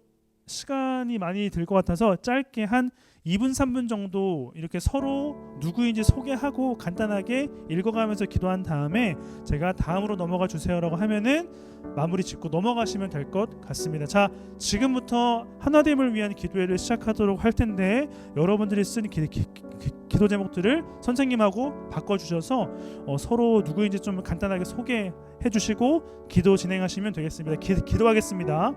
A: 시간이 많이 들 것 같아서 짧게 한 2분 3분 정도 이렇게 서로 누구인지 소개하고 간단하게 읽어가면서 기도한 다음에 제가 다음으로 넘어가 주세요라고 하면은 마무리 짓고 넘어가시면 될 것 같습니다. 자, 지금부터 하나됨을 위한 기도회를 시작하도록 할 텐데 여러분들이 쓴 기도 제목들을 선생님하고 바꿔주셔서 서로 누구인지 좀 간단하게 소개해 주시고 기도 진행하시면 되겠습니다. 기도하겠습니다.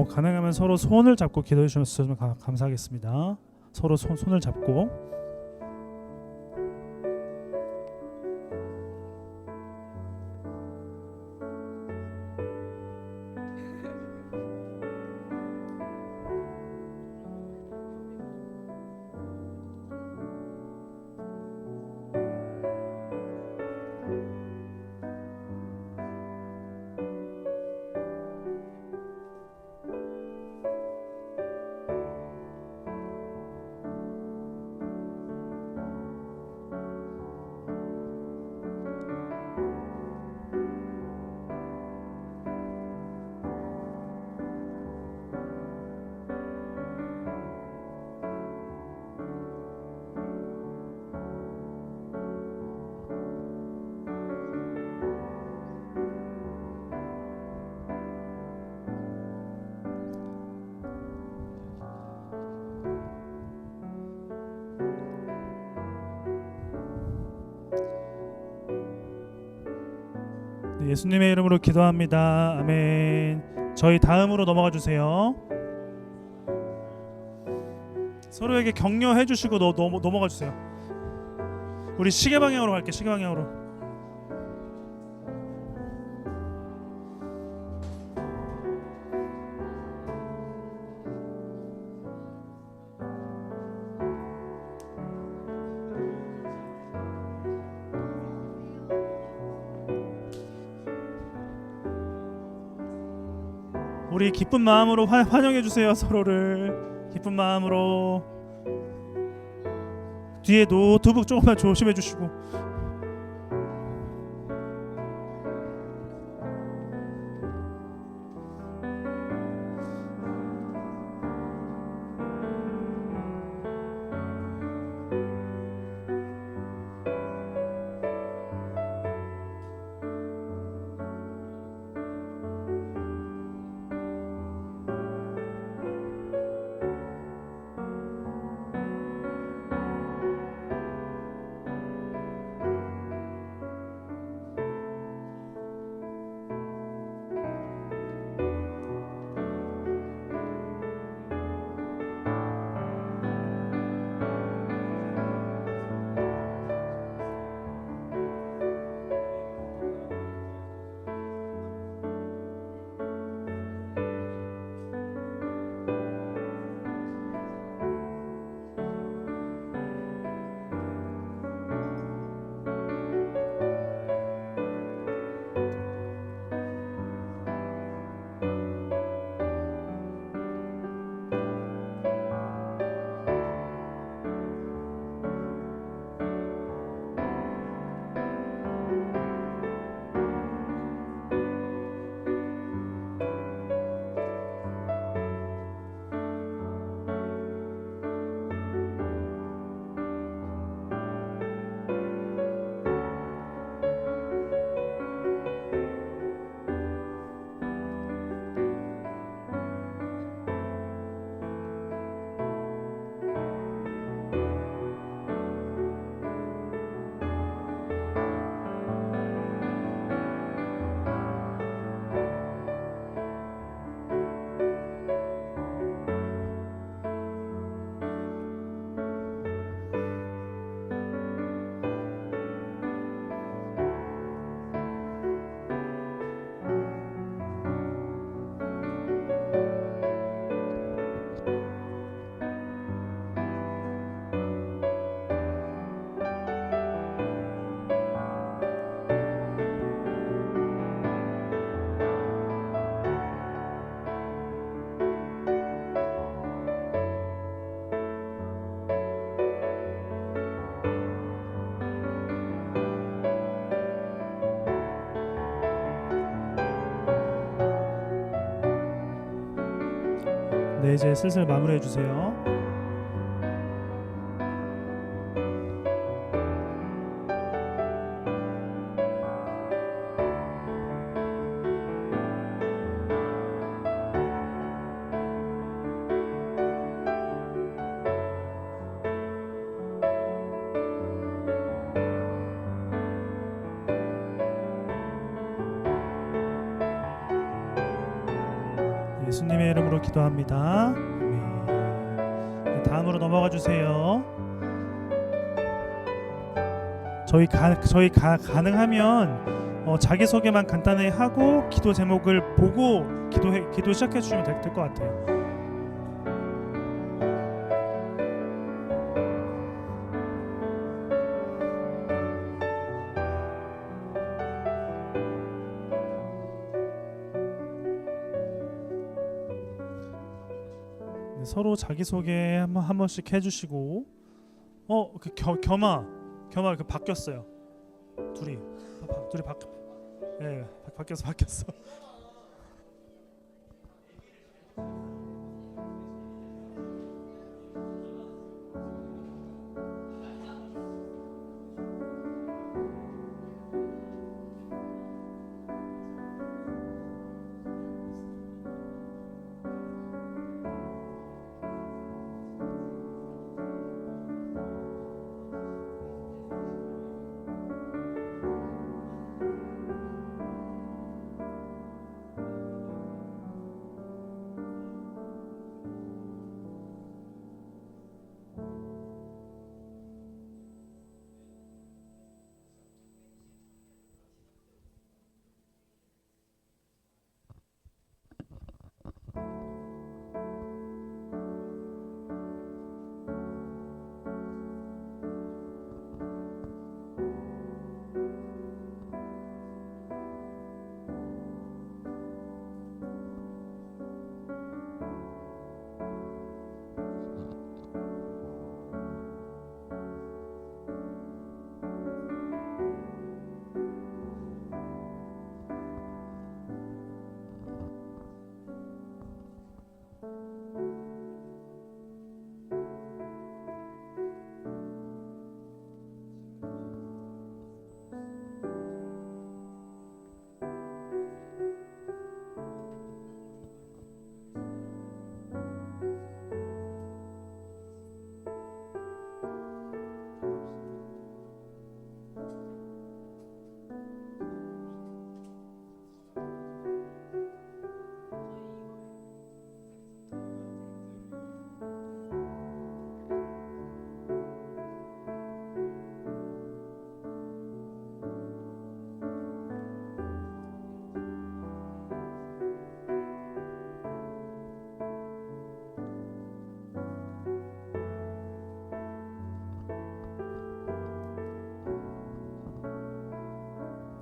A: 가능하면 서로 손을 잡고 기도해 주셨으면 감사하겠습니다. 서로 손을 잡고 예수님의 이름으로 기도합니다. 아멘. 저희 다음으로 넘어가 주세요. 서로에게 격려해 주시고 넘어가 주세요. 우리 시계 방향으로 갈게. 시계 방향으로. 우리 기쁜 마음으로 환영해 주세요. 서로를 기쁜 마음으로. 뒤에 노트북 조금만 조심해 주시고. 네, 이제 슬슬 마무리해 주세요. 예수님의 이름으로 기도합니다. 아멘. 네, 다음으로 넘어가 주세요. 가능하면 자기 소개만 간단히 하고 기도 제목을 보고 기도 시작해 주시면 될 것 같아요. 네, 서로 자기 소개 한 번씩 해주시고 겸아 그 바뀌었어요. 둘이 바뀌었어.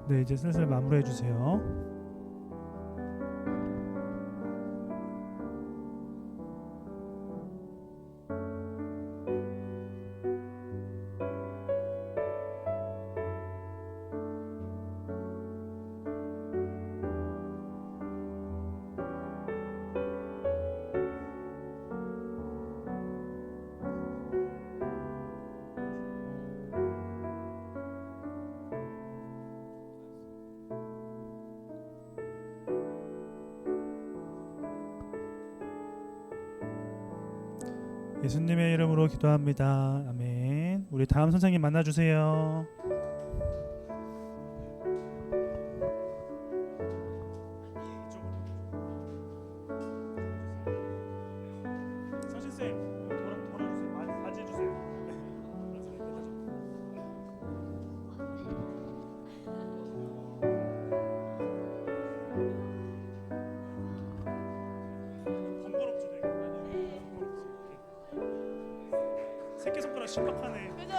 A: 네, 이제 슬슬 마무리해 주세요. 예수님의 이름으로 기도합니다. 아멘. 우리 다음 선생님 만나 주세요. 서신쌤 돌아주세요. 맞이 해주세요. 번거롭지 되게. 새끼손가락 심각하네.
C: 그죠?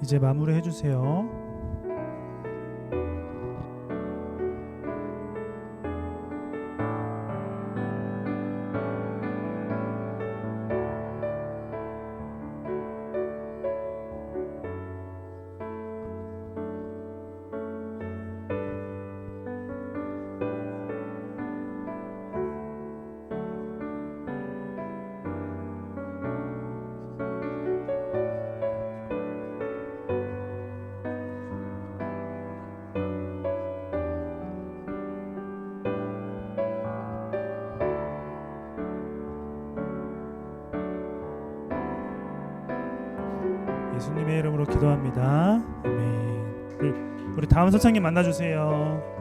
A: 이제 마무리해 주세요. 예수님의 이름으로 기도합니다. 아멘. 우리 다음 선생님 만나주세요.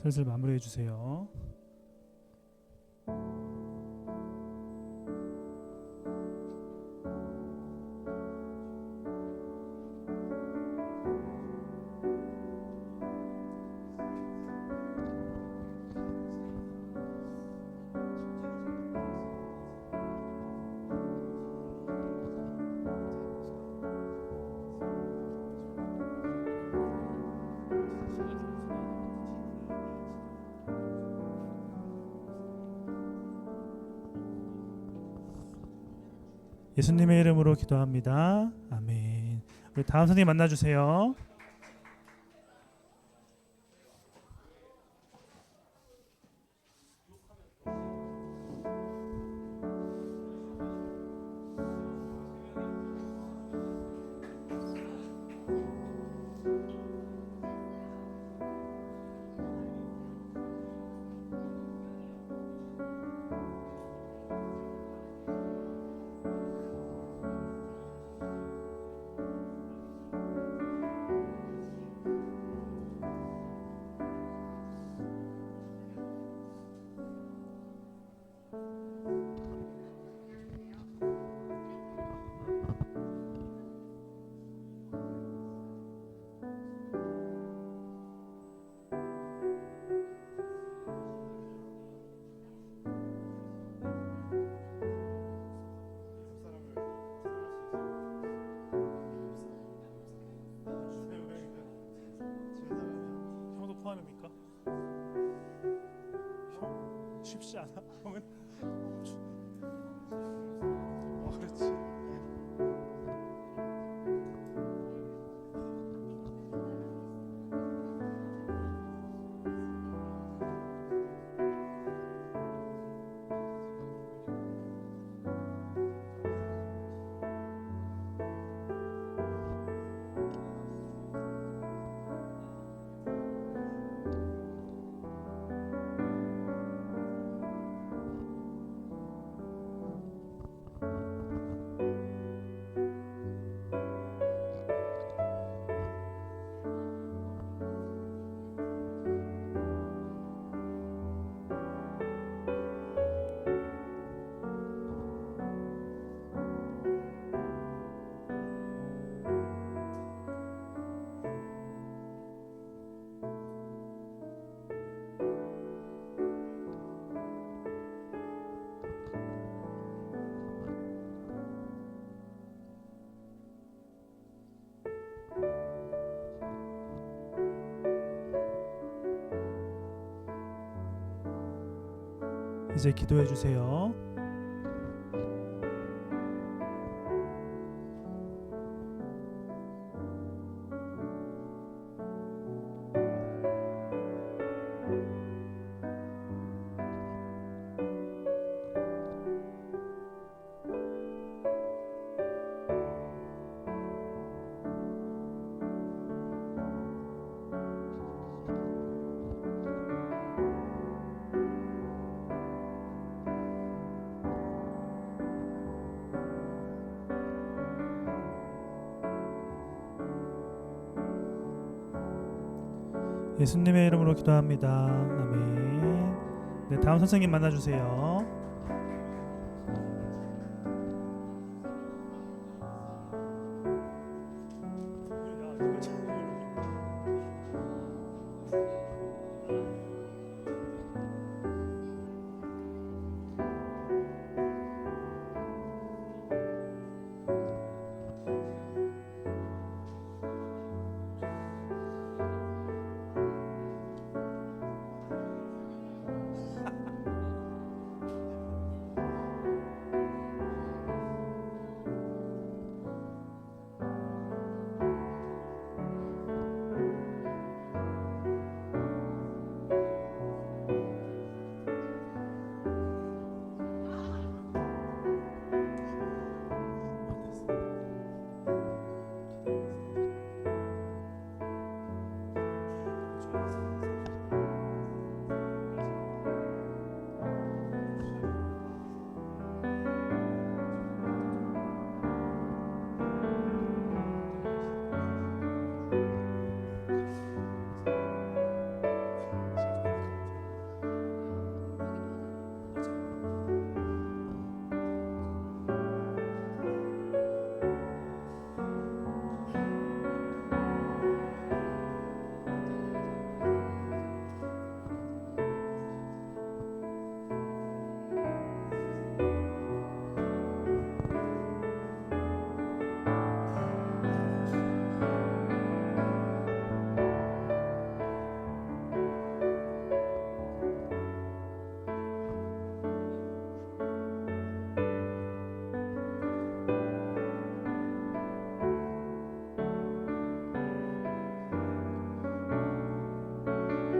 A: 슬슬 마무리해 주세요. 예수님의 이름으로 기도합니다. 아멘. 우리 다음 선생님 만나주세요. 쉽지 않아. 그렇지. 이제 기도해 주세요. 예수님의 이름으로 기도합니다. 아멘. 네, 다음 선생님 만나주세요.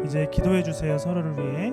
A: 이제 기도해 주세요. 서로를 위해.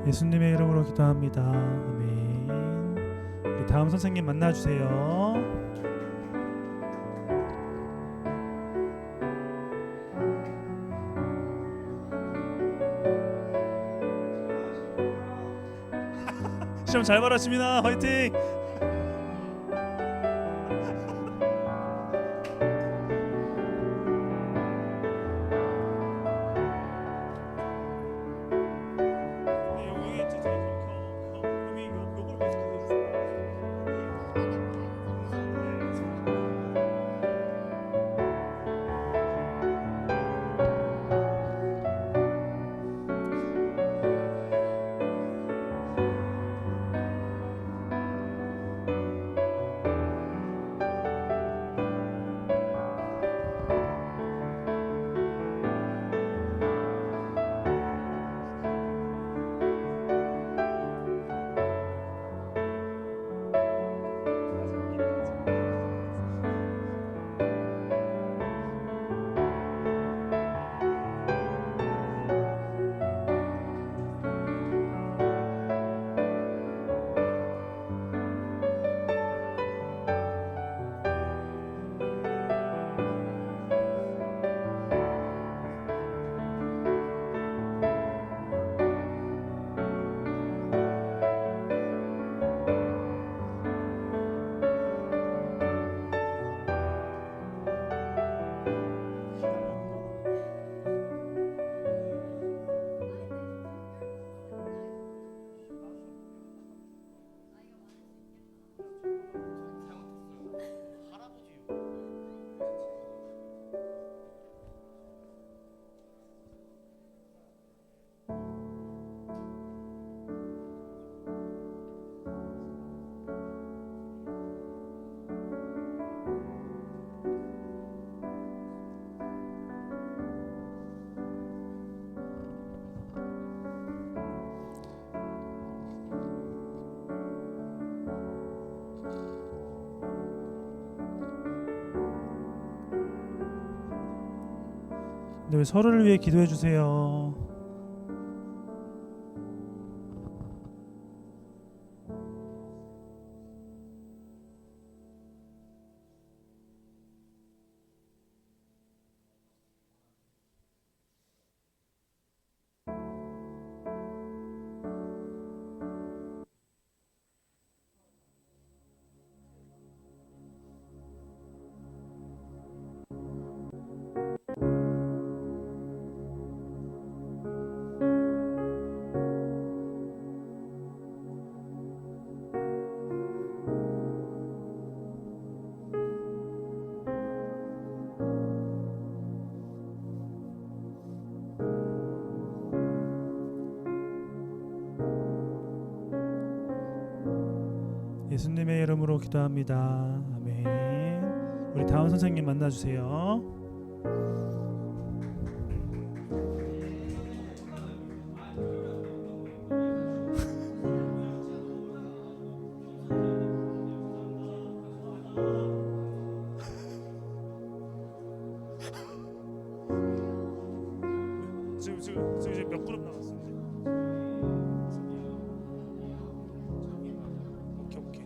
A: 예수님의 이름으로 기도합니다. 아멘. 우리 다음 선생님 만나주세요. 시험 잘 봐라 시민아, 화이팅! 네, 서로를 위해 기도해 주세요. 예수님의 이름으로 기도합니다. 아멘. 우리 다음 선생님 만나주세요. 지금 몇 그룹 나왔어요? 오케이.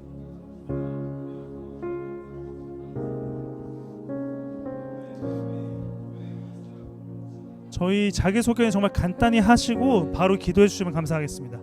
A: 저희 자기소개는 정말 간단히 하시고 바로 기도해 주시면 감사하겠습니다.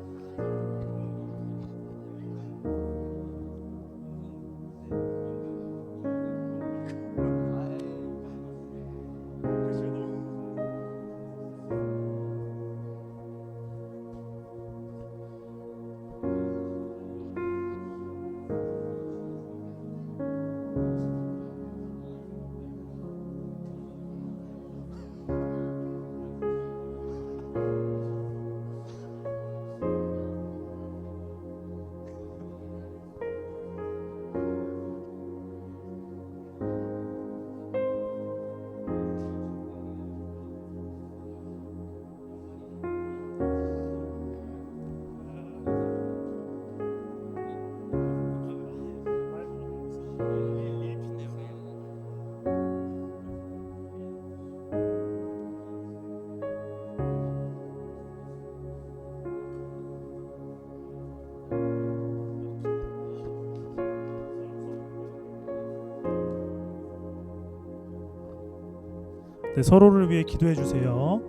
A: 네, 서로를 위해 기도해 주세요.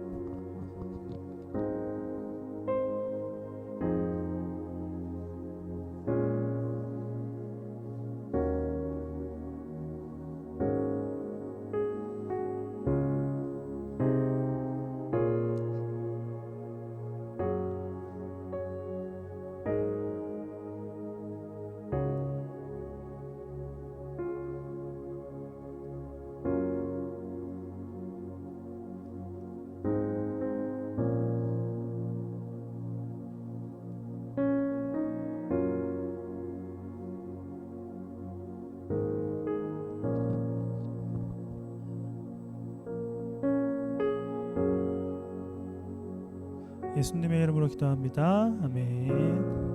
A: 예수님의 이름으로 기도합니다. 아멘.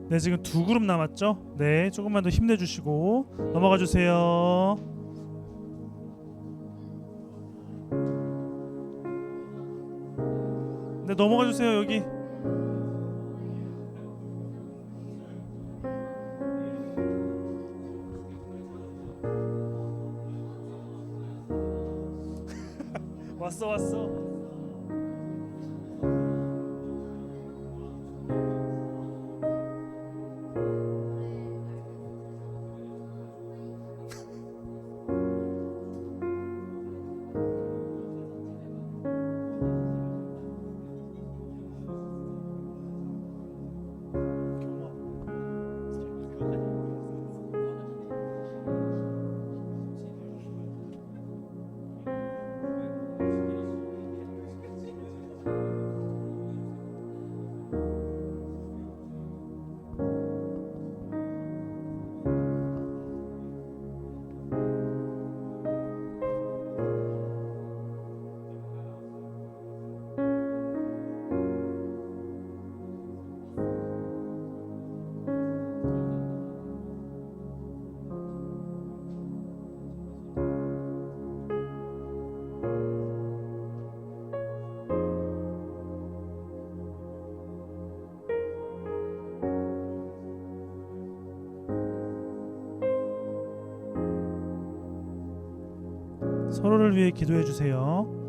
A: 네, 지금 두 그룹 남았죠? 네, 조금만 더 힘내주시고 넘어가 주세요. 네, 넘어가 주세요. 여기. 왔어. 서로를 위해 기도해 주세요.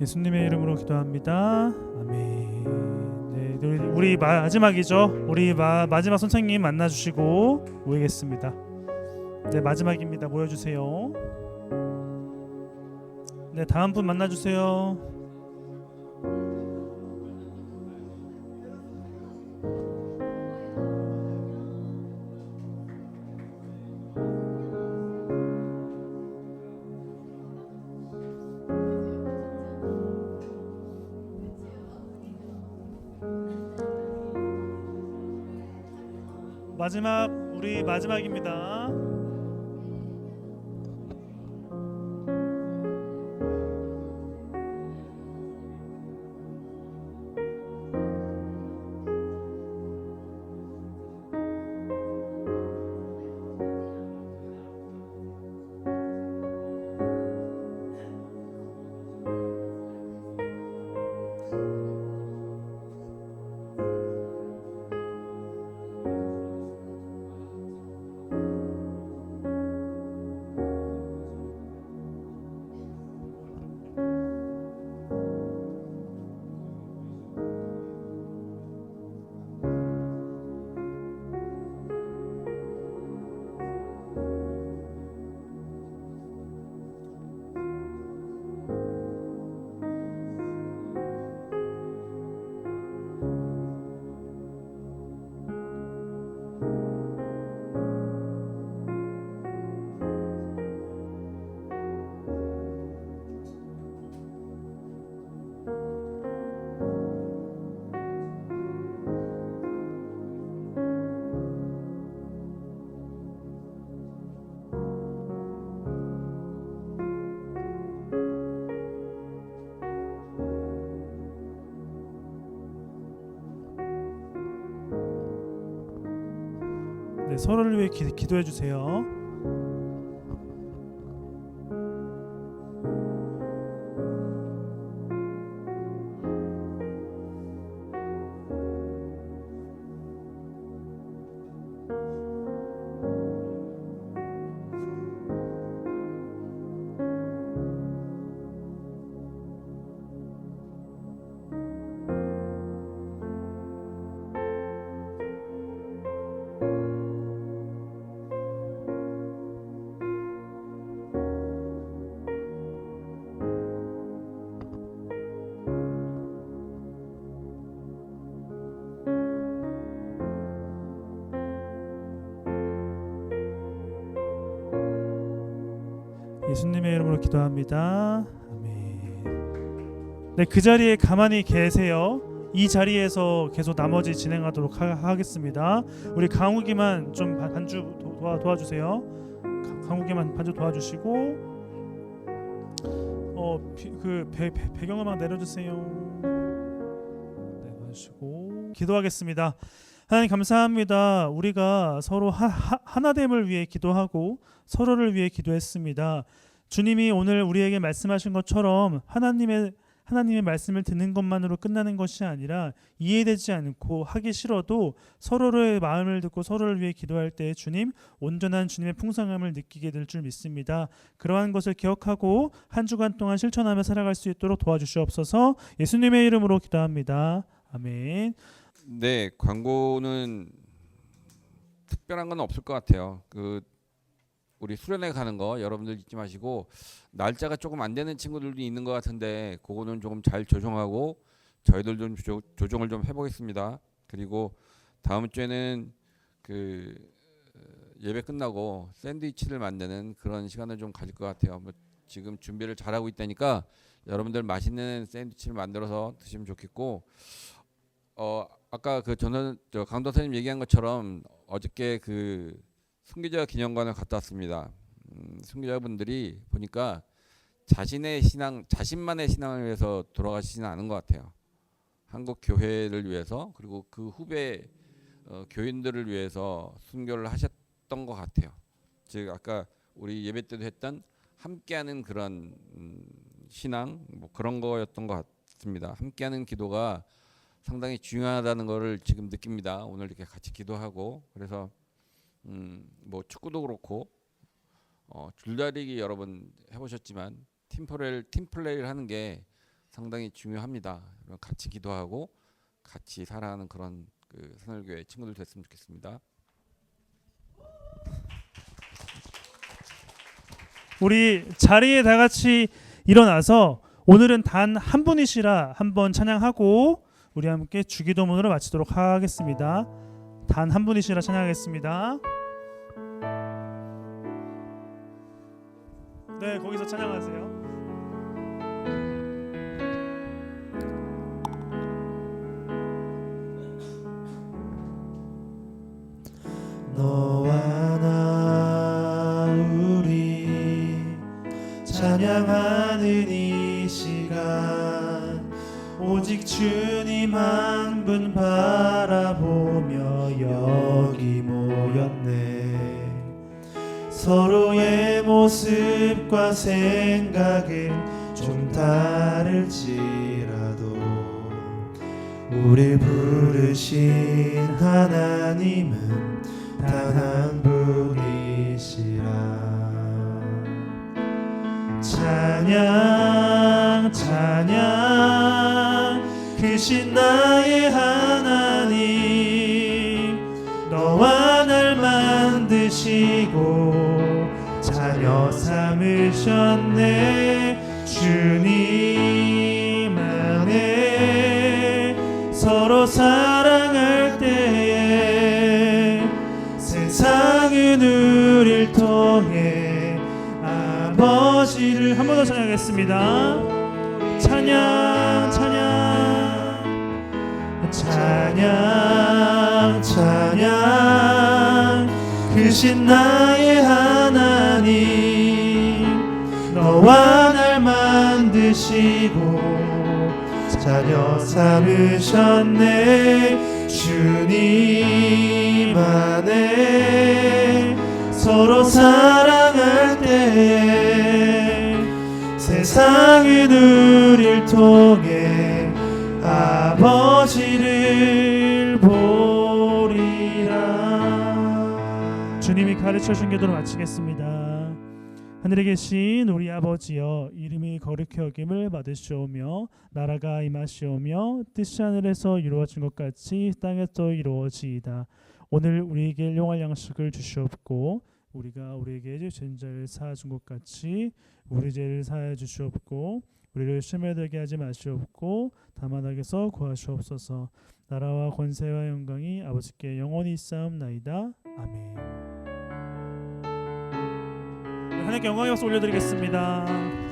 A: 예수님의 이름으로 기도합니다. 아멘. 네, 우리 마지막이죠. 우리 마지막 선생님 만나주시고 모이겠습니다. 네, 마지막입니다. 모여주세요. 네, 다음 분 만나주세요. 우리 마지막입니다. 네, 서로를 위해 기도해 주세요. 예수님의 이름으로 기도합니다. 아멘. 네, 그 자리에 가만히 계세요. 이 자리에서 계속 나머지 진행하도록 하겠습니다. 우리 강욱이만 좀 반주 도와주세요. 강욱이만 반주 도와주시고 그 배경음악 내려주세요. 네, 봐주시고 기도하겠습니다. 하나님 감사합니다. 우리가 서로 하나됨을 위해 기도하고 서로를 위해 기도했습니다. 주님이 오늘 우리에게 말씀하신 것처럼 하나님의 말씀을 듣는 것만으로 끝나는 것이 아니라 이해되지 않고 하기 싫어도 서로의 마음을 듣고 서로를 위해 기도할 때 주님 온전한 주님의 풍성함을 느끼게 될 줄 믿습니다. 그러한 것을 기억하고 한 주간 동안 실천하며 살아갈 수 있도록 도와주시옵소서. 예수님의 이름으로 기도합니다. 아멘.
C: 네, 광고는 특별한 건 없을 것 같아요. 우리 수련회 가는 거 여러분들 잊지 마시고 날짜가 조금 안 되는 친구들도 있는 것 같은데 그거는 조금 잘 조정하고 저희들 좀 조정을 좀 해보겠습니다. 그리고 다음 주에는 예배 끝나고 샌드위치를 만드는 그런 시간을 좀 가질 것 같아요. 지금 준비를 잘하고 있다니까 여러분들 맛있는 샌드위치를 만들어서 드시면 좋겠고 아까 강도 선생님 얘기한 것처럼 어저께 순교자 기념관을 갔다 왔습니다. 순교자분들이 보니까 자신만의 신앙을 위해서 돌아가시지는 않은 것 같아요. 한국 교회를 위해서 그리고 그 후배 교인들을 위해서 순교를 하셨던 것 같아요. 즉 아까 우리 예배 때도 했던 함께하는 그런 신앙 그런 거였던 것 같습니다. 함께하는 기도가 상당히 중요하다는 것을 지금 느낍니다. 오늘 이렇게 같이 기도하고 그래서 축구도 그렇고 줄다리기 여러 번 해보셨지만 팀플레이를 하는 게 상당히 중요합니다. 같이 기도하고 같이 살아가는 그런 새날교회 친구들 됐으면 좋겠습니다.
A: 우리 자리에 다 같이 일어나서 오늘은 단 한 분이시라 한번 찬양하고 우리 함께 주기도문으로 마치도록 하겠습니다. 단 한 분이시라 찬양하겠습니다. 네, 거기서 찬양하세요.
D: 너와 나 우리 찬양하는 이 시간 오직 주님 한 분 바라보며 여기 모였네. 서로의 모습과 생각은 좀 다를지라도 우릴 부르신 하나님은 단 한 분이시라. 찬양 찬양 크신 나의 하나님 너와 날 만드시고 자녀 삼으셨네. 주님 안에 서로 사랑할 때에 세상은 우릴 통해 아버지를
A: 한 번 더 찬양하겠습니다. 찬양 찬양
D: 찬양 찬양 크신 나의 하나님 너와 날 만드시고 자녀 삼으셨네. 주님 안에 서로 사랑할 때에 세상은 우릴 통해 아버지를 보리라.
A: 주님이 가르쳐 준 기도로 마치겠습니다. 하늘에 계신 우리 아버지여, 이름이 거룩히 여김을 받으시오며 나라가 임하시오며 뜻이 하늘에서 이루어진 것 같이 땅에서 이루어지이다. 오늘 우리에게 일용할 양식을 주시옵고 우리가 우리에게 죄진 자를 사하준 것 같이 우리 죄를 사하여 주시옵고 우리를 시험에 들게 하지 마시옵고 다만 악에서 구하시옵소서. 나라와 권세와 영광이 아버지께 영원히 있사옵나이다. 아멘. 하나님께 영광의 박수 올려드리겠습니다.